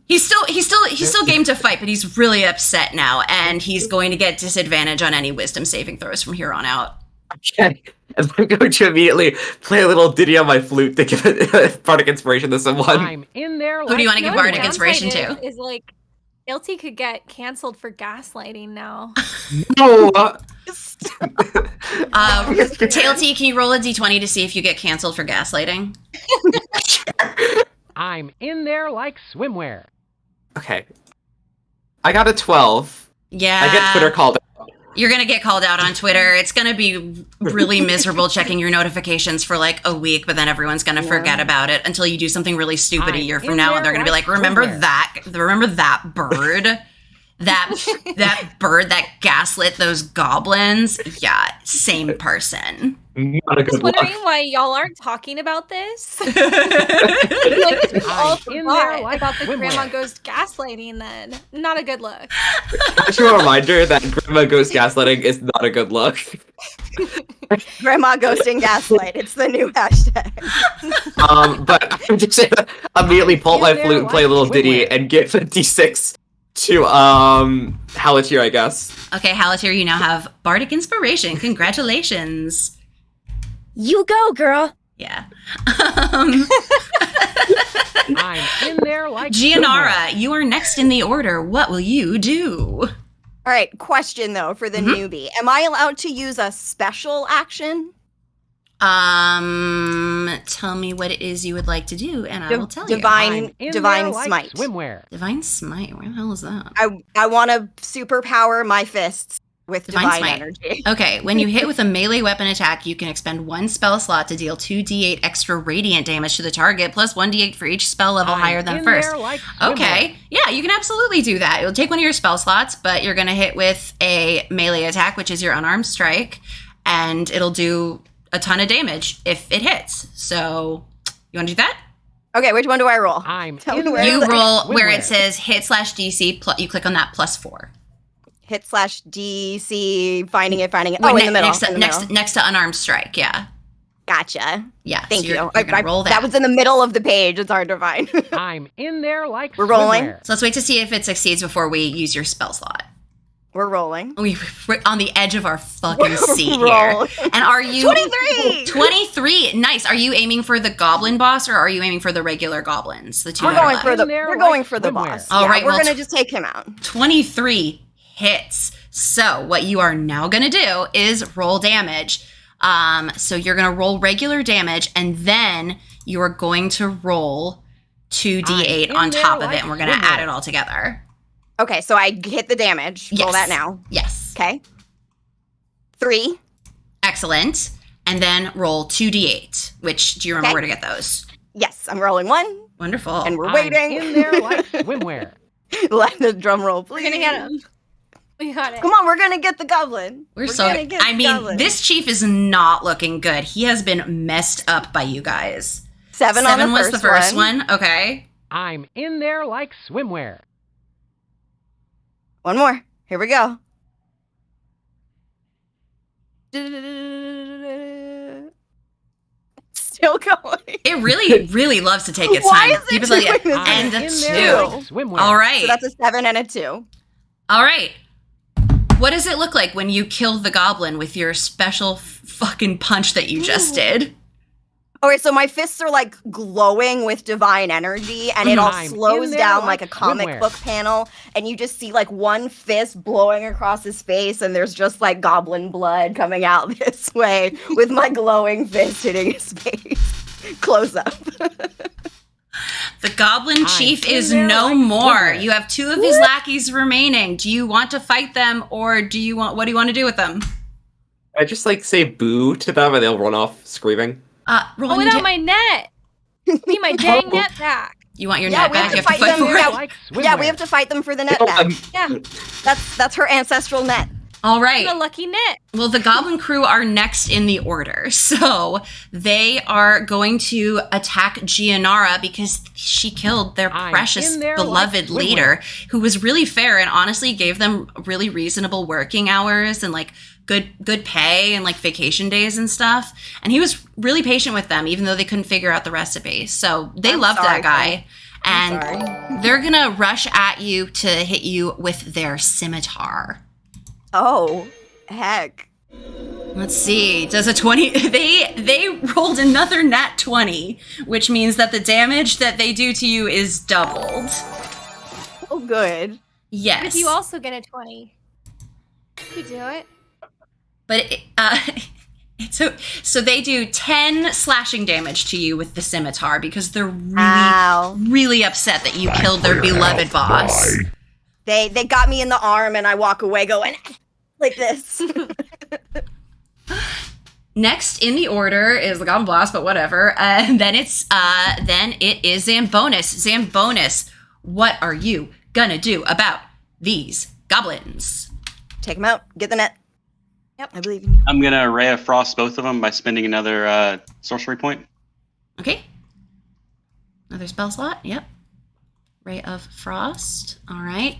He's still game to fight, but he's really upset now, and he's going to get disadvantage on any wisdom saving throws from here on out. Okay. And I'm going to immediately play a little ditty on my flute to give it bardic inspiration to someone. I'm in there. Who do you want to give bardic The inspiration downside to? Is like, Ilty could get canceled for gaslighting now. No! Tailty, can you roll a d20 to see if you get canceled for gaslighting? I'm in there like swimwear. Okay. I got a 12. Yeah. I get Twitter called out. You're going to get called out on Twitter. It's going to be really miserable checking your notifications for like a week, but then everyone's going to forget about it until you do something really stupid a year from now, and they're going to be like, remember that bird? That bird that gaslit those goblins? Yeah, same person. Not a Just good luck. wondering why y'all aren't talking about this. Like, all in there forgot like about the swimwear. grandma ghost gaslighting then. Not a good look. Actually, a reminder that Grandma Ghost gaslighting is not a good look. Grandma ghosting gaslight. It's the new hashtag. But I'm just gonna immediately pull my flute and play a little ditty and give a d6 to Halatier, I guess. Okay, Halatier, you now have bardic inspiration. Congratulations. You go, girl. Yeah. I'm in there like swimwear. Gianara, you are next in the order. What will you do? All right, question though for the newbie. Am I allowed to use a special action? Tell me what it is you would like to do, and I will tell you. I'm in Divine there like smite. swimwear. Divine Smite. Where the hell is that? I want to superpower my fists with Divine divine smite. energy. Okay, when you hit with a melee weapon attack, you can expend one spell slot to deal 2d8 extra radiant damage to the target, plus 1d8 for each spell level higher than in first. there like swimwear. Okay, yeah, you can absolutely do that. It'll take one of your spell slots, but you're going to hit with a melee attack, which is your unarmed strike, and it'll do a ton of damage if it hits. So, you want to do that? Okay, which one do I roll? I'm Tell in me where there You like roll where it swimwear. says hit/DC, you click on that +4. Hit/DC, finding it. Wait, Oh, in the middle. Next, in the middle. next to unarmed strike, yeah. Gotcha. Yeah, Thank so you. You're gonna roll that. That was in the middle of the page. It's hard to find. I'm in there like We're rolling? swimwear. So let's wait to see if it succeeds before we use your spell slot. We're rolling. We're on the edge of our fucking seat here. Roll. And are you 23! 23. Nice. Are you aiming for the goblin boss or are you aiming for the regular goblins? The two We're that are going left? for the In there we're like going for the swimwear. boss. All Yeah, right, we're well, gonna just take him out. 23 hits. So what you are now gonna do is roll damage. So you're gonna roll regular damage and then you are going to roll 2d8 I'm on in top there of it, like and we're gonna swimwear. add it all together. Okay, so I hit the damage. Roll Yes. that now. Yes. Okay. 3. Excellent. And then roll 2d8, which do you remember Okay. where to get those? Yes, I'm rolling 1, Wonderful. and we're I'm waiting. in there like swimwear. Let the drum roll, please. We're gonna get him. We got it. Come on, we're gonna get the goblin. We're gonna so. get I the mean, goblin. this chief is not looking good. He has been messed up by you guys. 7 on the was first the first one. Okay. I'm in there like swimwear. One more. Here we go. Still going. It really, really loves to take its Why time. is it Keep like, doing this? and I'm a in there 2. like swimwear. All right. So that's a 7 and a 2. All right. What does it look like when you kill the goblin with your special fucking punch that you just did? Okay, so my fists are like glowing with divine energy, and it all I'm slows in there down like a like comic swimwear. book panel, and you just see like one fist blowing across his face, and there's just like goblin blood coming out this way with my glowing fist hitting his face. Close up. The goblin chief in is there no like more. swimwear. You have 2 of his lackeys remaining. Do you want to fight them, or what do you want to do with them? I just like say boo to them and they'll run off screaming. Roll Oh, me without my net. Need my dang net back. You want your Yeah, net we have back? to You have to fight fight them. for Yeah, it. Like Yeah, we swimwear. have to fight them for the net Kill back. them. Yeah, That's her ancestral net. All I'm a right. lucky net. Well, the goblin crew are next in the order. So they are going to attack Gianara because she killed their I'm precious in there beloved like swimwear. leader, who was really fair and honestly gave them really reasonable working hours and like good pay and like vacation days and stuff. And he was really patient with them, even though they couldn't figure out the recipe. So they I'm loved sorry, that guy. I'm And sorry. they're gonna rush at you to hit you with their scimitar. Oh, heck. Let's see. Does a 20 they rolled another nat 20, which means that the damage that they do to you is doubled. Oh, good. Yes. If you also get a 20, you do it. But so they do 10 slashing damage to you with the scimitar because they're Ow. really upset that you killed their beloved boss. Bye. They got me in the arm, and I walk away going like this. Next in the order is the Goblin Blast, but whatever. And then it is Zambonis. Zambonis, what are you gonna do about these goblins? Take him out. Get the net. Yep. I believe in you. I'm gonna Ray of Frost both of them by spending another sorcery point. Okay. Another spell slot. Yep. Ray of Frost. All right.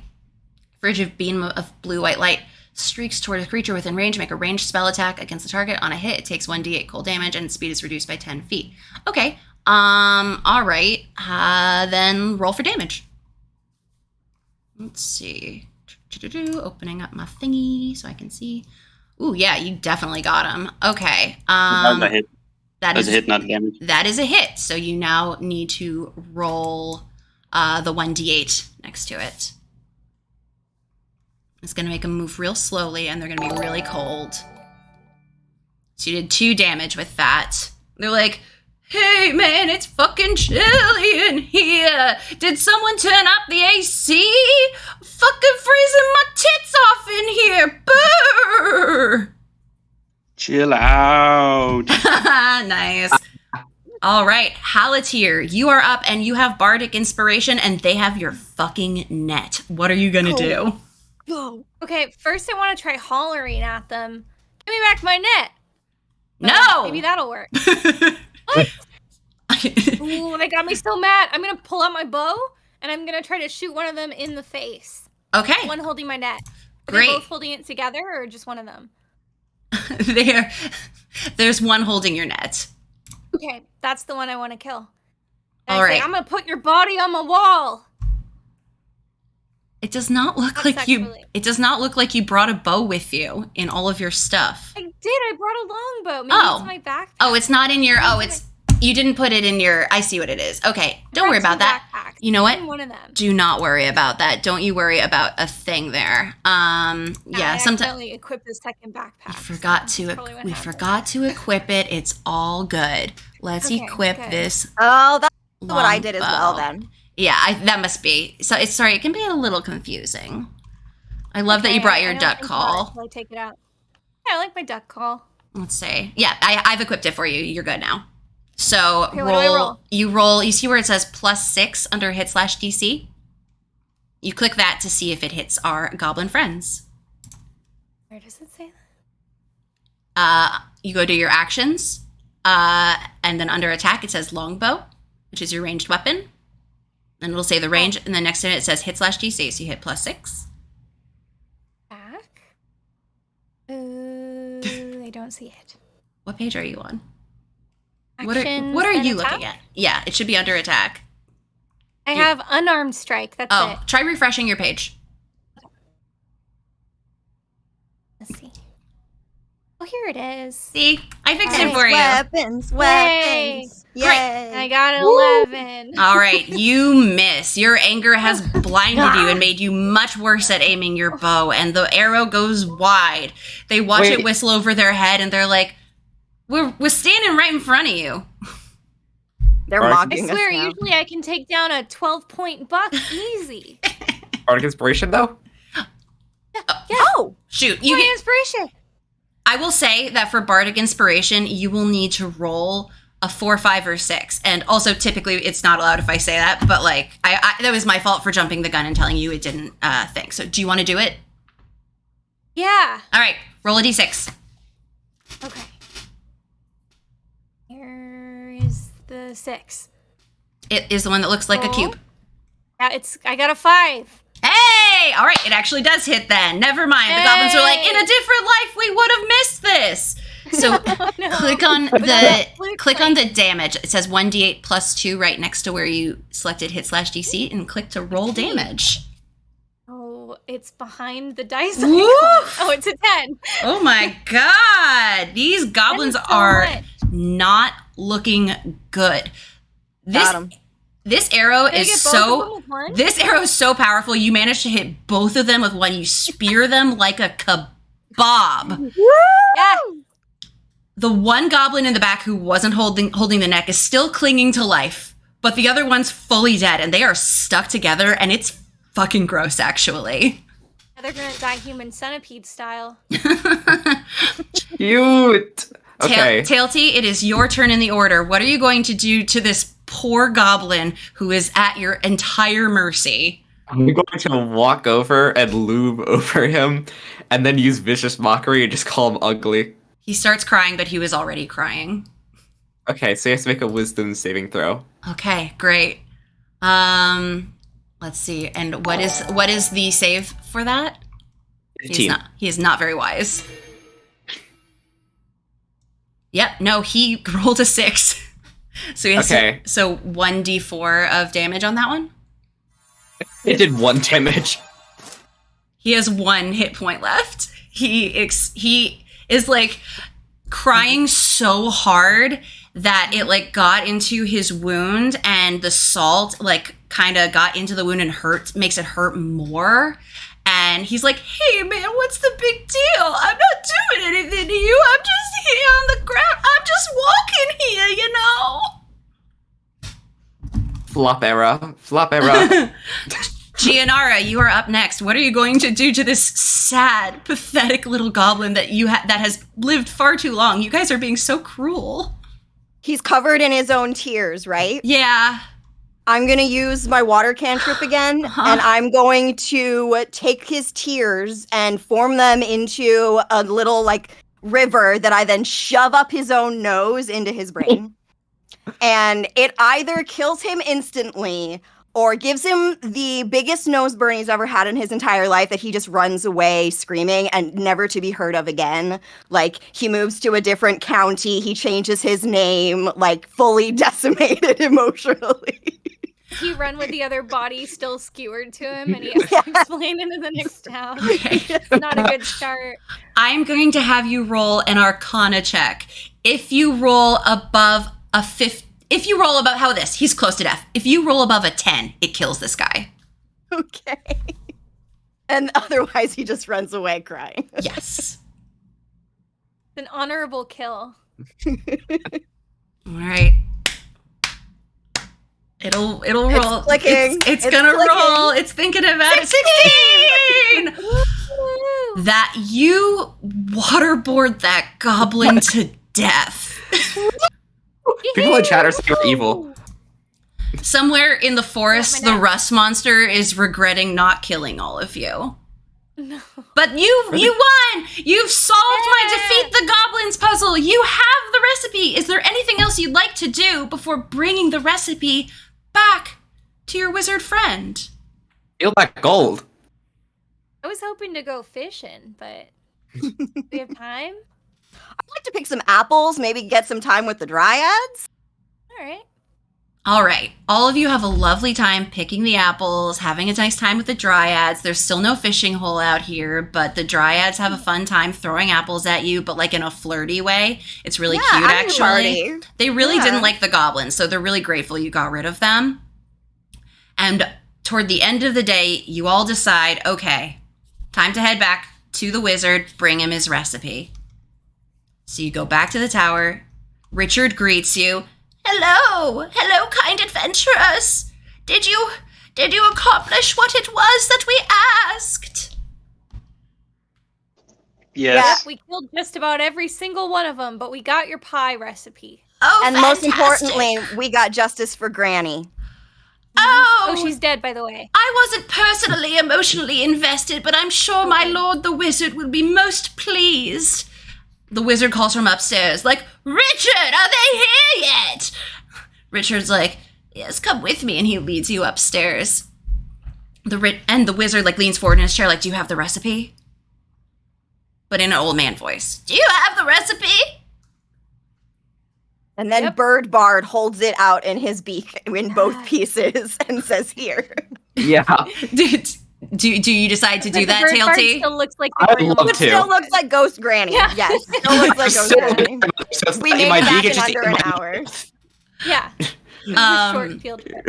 Frigid beam of blue-white light streaks toward a creature within range. Make a ranged spell attack against the target. On a hit, it takes 1d8 cold damage, and its speed is reduced by 10 feet. Okay. All right. Then roll for damage. Let's see. Opening up my thingy so I can see. Ooh, yeah, you definitely got him. Okay. That was a hit. That That was is a hit, not damage. That is a hit. So you now need to roll the 1d8 next to it. It's going to make them move real slowly, and they're going to be really cold. So you did 2 damage with that. They're like, hey, man, it's fucking chilly in here. Did someone turn up the AC? Fucking freezing my tits off in here. Brr. Chill out. Nice. All right, Halatier, you are up, and you have Bardic Inspiration, and they have your fucking net. What are you going to do? Go. Okay, first I want to try hollering at them. Give me back my net. No! Maybe that'll work. What? Ooh, they got me so mad. I'm going to pull out my bow, and I'm going to try to shoot one of them in the face. Okay. One holding my net. Are Great. they both holding it together, or just one of them? There's one holding your net. Okay, that's the one I want to kill. And All I say, right. I'm going to put your body on my wall. It does not look Not like you. sexually. It does not look like you brought a bow with you in all of your stuff. I did. I brought a longbow. Maybe Oh. it's my backpack. Oh, it's not in your. Oh, it's you didn't put it in your. I see what it is. Okay, don't worry about that. Backpacks. You know what? One of them. Do not worry about that. Don't you worry about a thing there. Yeah. I Sometimes accidentally equipped the second backpack. we forgot so to. that's probably what We happened. forgot to equip it. It's all good. Let's Okay, equip good. this. Oh, that's what I did as longbow. well then. Yeah, that must be. So it's sorry. It can be a little confusing. I love that you Okay, brought I your don't duck think call. about it till I take it out. Yeah, I like my duck call. Let's see. Yeah, I've equipped it for you. You're good now. So Okay, what do I roll? You roll. You see where it says +6 under hit/DC? You click that to see if it hits our goblin friends. Where does it say that? You go to your actions, and then under attack it says longbow, which is your ranged weapon. And it'll say the range, and then next to it says hit/DC. So you hit +6. Back? I don't see it. What page are you on? What Actions, are then you attack? looking at? Yeah, it should be under attack. I have unarmed strike. That's Oh, it. try refreshing your page. Let's see. Oh, here it is. See, I fixed it Alright. for you. Weapons. Yay. I got 11. All right, you miss. Your anger has blinded you and made you much worse at aiming your bow, and the arrow goes wide. They watch it Wait. whistle over their head, and they're like, "We're standing right in front of you." They're Right. I mocking swear, us now. usually I can take down a 12-point buck easy. Bardic Inspiration, though? Oh, Shoot, you My get. inspiration. I will say that for Bardic Inspiration, you will need to roll a 4, 5, or 6. And also, typically, it's not allowed if I say that, but like, I that was my fault for jumping the gun and telling you it didn't think. So, do you want to do it? Yeah. All right, roll a d6. Okay. Here is the 6. It is the one that looks like a Roll. cube. Yeah, I got a 5. Hey! All right, it actually does hit then. Never mind. The goblins are like, in a Hey! different life, we would have missed this. So Oh, no. click on But that the looks click on like- the damage. It says 1d8 plus 2 right next to where you selected hit/DC, and click to roll damage. Oh, it's behind the dice Woo! icon. Oh, it's a 10. Oh my god! These goblins That is so are much. not looking good. This got him. this arrow Did I is get both of them so with one? this arrow is so powerful. You managed to hit both of them with one. You spear them like a kebab. Yeah. The one goblin in the back who wasn't holding the neck is still clinging to life, but the other one's fully dead, and they are stuck together, and it's fucking gross, actually. They're gonna die human centipede style. Cute! Okay. Tailty, it is your turn in the order. What are you going to do to this poor goblin who is at your entire mercy? I'm going to walk over and lube over him, and then use Vicious Mockery and just call him ugly. He starts crying, but he was already crying. Okay, so he has to make a Wisdom saving throw. Okay, great. Let's see. And what is the save for that? 15. He is not very wise. Yep, no, he rolled a 6. So he has Okay. so 1d4 of damage on that one. It did 1 damage. He has 1 hit point left. He is like crying so hard that it like got into his wound, and the salt like kind of got into the wound and makes it hurt more. And he's like, "Hey man, what's the big deal? I'm not doing anything to you. I'm just here on the ground. I'm just walking here, you know." Flop era. Gianara, you are up next. What are you going to do to this sad, pathetic little goblin that that has lived far too long? You guys are being so cruel. He's covered in his own tears, right? Yeah. I'm going to use my water cantrip again, and I'm going to take his tears and form them into a little, like, river that I then shove up his own nose into his brain. And it either kills him instantly or gives him the biggest nose burn he's ever had in his entire life that he just runs away screaming and never to be heard of again. Like, he moves to a different county, he changes his name, like, fully decimated emotionally. He run with the other body still skewered to him, and he has to explain it in the next town. It's not a good start. I'm going to have you roll an Arcana check. If you roll above a 50, if you roll above, how about this? He's close to death. If you roll above a 10, it kills this guy. Okay. And otherwise, he just runs away crying. Yes. It's an honorable kill. All right. It'll roll. clicking. It's It's gonna clicking. roll. It's thinking about it. 16! Woo! That you waterboard that goblin to death. People in chat are saying we're evil. Somewhere in the forest, Yeah, my the neck. rust monster is regretting not killing all of you. No. But you won! You've solved my Yeah. defeat the goblins puzzle. You have the recipe. Is there anything else you'd like to do before bringing the recipe back to your wizard friend? Feel that gold. I was hoping to go fishing, but do we have time? I'd like to pick some apples, maybe get some time with the dryads. All right. All right. All of you have a lovely time picking the apples, having a nice time with the dryads. There's still no fishing hole out here, but the dryads have a fun time throwing apples at you, but like in a flirty way. It's really cute, actually. Party. They really Yeah. didn't like the goblins, so they're really grateful you got rid of them. And toward the end of the day, you all decide, okay, time to head back to the wizard, bring him his recipe. So you go back to the tower. Richard greets you. Hello, hello, kind adventurers. Did you accomplish what it was that we asked? Yes. We killed just about every single one of them, but we got your pie recipe. Oh, And most fantastic. importantly, we got justice for Granny. Oh, she's dead, by the way. I wasn't personally emotionally invested, but I'm sure my lord the wizard will be most pleased. The wizard calls from upstairs, like, Richard, are they here yet? Richard's like, yes, come with me, and he leads you upstairs. The wizard like leans forward in his chair, like, do you have the recipe? But in an old man voice. Do you have the recipe? And then Yep. Bird Bard holds it out in his beak in both pieces and says, here. Yeah. Do you decide to do But that, the bird part TLT? still looks like the I would grandma. love It to. still looks like Ghost Granny. Yeah. Yes, still looks like Ghost Granny. We made my it back beak in is just under in an my- hour. Yeah. Short field trip.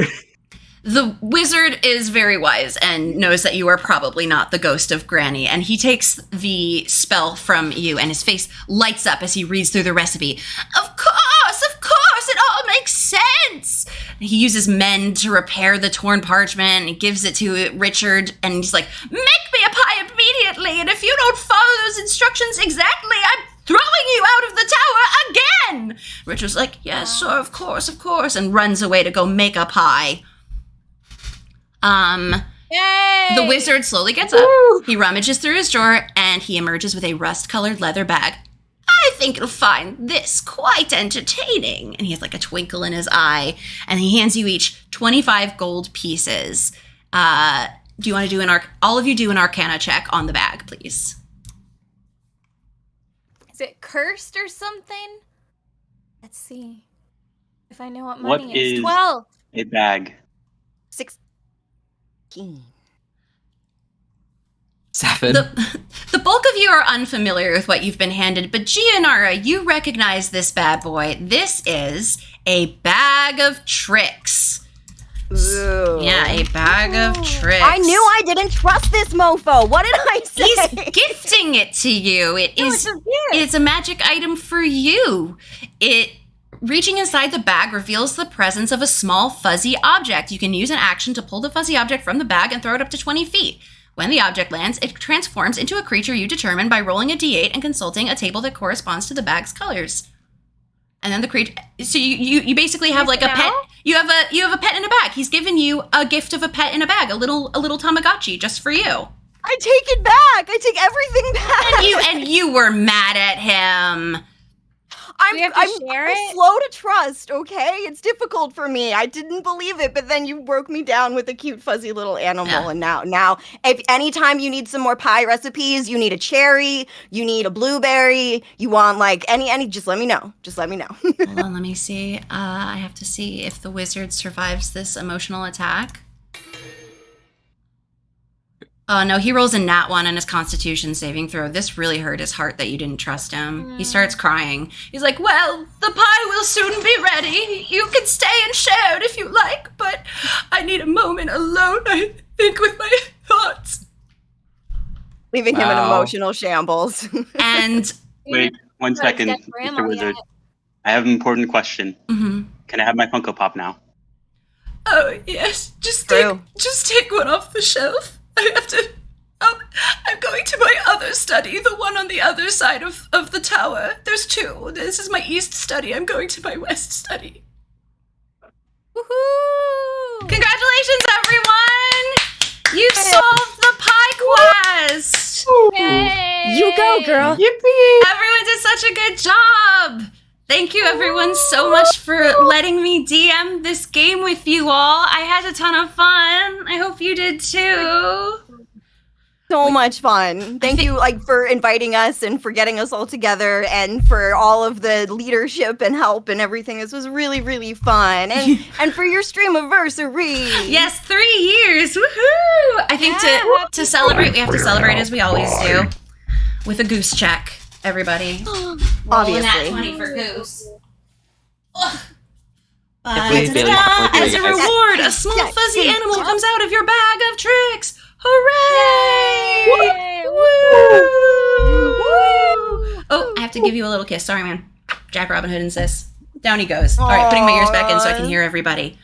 The wizard is very wise and knows that you are probably not the ghost of Granny, and he takes the spell from you, and his face lights up as he reads through the recipe. Of course, it all makes sense! He uses men to repair the torn parchment, and he gives it to Richard, and he's like, make me a pie immediately, and if you don't follow those instructions exactly, I'm throwing you out of the tower again! Richard's like, yes, sir, of course, and runs away to go make a pie. Yay! The wizard slowly gets up, he rummages through his drawer, and he emerges with a rust-colored leather bag. I think you'll find this quite entertaining. And he has like a twinkle in his eye, and he hands you each 25 gold pieces. Do you want to do all of you do an Arcana check on the bag, please? Is it cursed or something? Let's see. If I know what What money is. is- 12. A bag. 16. 7. The bulk of you are unfamiliar with what you've been handed, but Gianara, you recognize this bad boy. This is a bag of tricks. Ooh. Yeah, a bag of tricks. I knew I didn't trust this mofo. What did I say? He's gifting it to you. It's a gift. It's a magic item for you. Reaching inside the bag reveals the presence of a small fuzzy object. You can use an action to pull the fuzzy object from the bag and throw it up to 20 feet. When the object lands, it transforms into a creature you determine by rolling a d8 and consulting a table that corresponds to the bag's colors. And then the creature. So you basically have like a pet. You have a pet in a bag. He's given you a gift of a pet in a bag, a little Tamagotchi just for you. I take it back. I take everything back. And you were mad at him. Do we have to share I'm it? slow to trust, okay? It's difficult for me. I didn't believe it, but then you broke me down with a cute fuzzy little animal. Yeah. And now, if anytime you need some more pie recipes, you need a cherry, you need a blueberry, you want like any, just let me know. Just let me know. Hold on, let me see. I have to see if the wizard survives this emotional attack. Oh, no, he rolls a nat 1 on his constitution saving throw. This really hurt his heart that you didn't trust him. He starts crying. He's like, well, the pie will soon be ready. You can stay and share it if you like, but I need a moment alone, I think, with my thoughts. Leaving him in Wow. emotional shambles. And Wait, one Like that second, grandma Mr. Wizard. yet. I have an important question. mhm. Can I have my Funko Pop now? Oh, yes, just True. take one off the shelf. I have to. I'm going to my other study, the one on the other side of the tower. There's two. This is my east study. I'm going to my west study. Woohoo! Congratulations, everyone! You've solved the pie quest! Yay! You go, girl. Everyone did such a good job! Thank you, everyone, so much for letting me DM this game with you all. I had a ton of fun. I hope you did too. so much fun. Thank you for inviting us and for getting us all together and for all of the leadership and help and everything. This was really, really fun. And for your streamaversary. Yes, 3 years. Woohoo! I think to celebrate, we have to celebrate as we always do with a goose check, everybody. Obviously. Rolling that 20 for goose. Please, Bailey, As a reward, a small fuzzy animal comes out of your bag of tricks. Hooray! Yay! Woo! Oh, I have to give you a little kiss. Sorry, man. Jack Robin Hood insists. Down he goes. All right, putting my ears back in so I can hear everybody.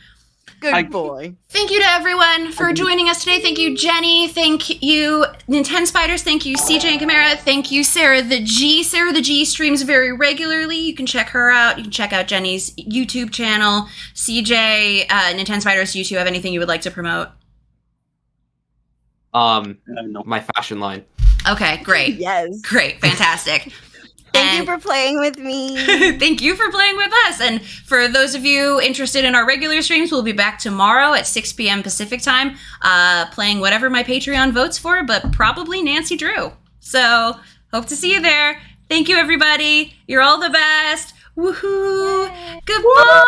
Good boy. Thank you to everyone for joining us today. Thank you, Jenny. Thank you, Nintenspiders. Thank you, Cjnchimaera. Thank you, Sarah the G. Sarah the G streams very regularly. You can check her out. You can check out Jenny's YouTube channel. CJ, Nintenspiders, do you two have anything you would like to promote? No. My fashion line. Okay, great. Yes. Great, fantastic. Thank you for playing with me. Thank you for playing with us. And for those of you interested in our regular streams, we'll be back tomorrow at 6 p.m. Pacific time, playing whatever my Patreon votes for, but probably Nancy Drew. So hope to see you there. Thank you, everybody. You're all the best. Woohoo. Goodbye.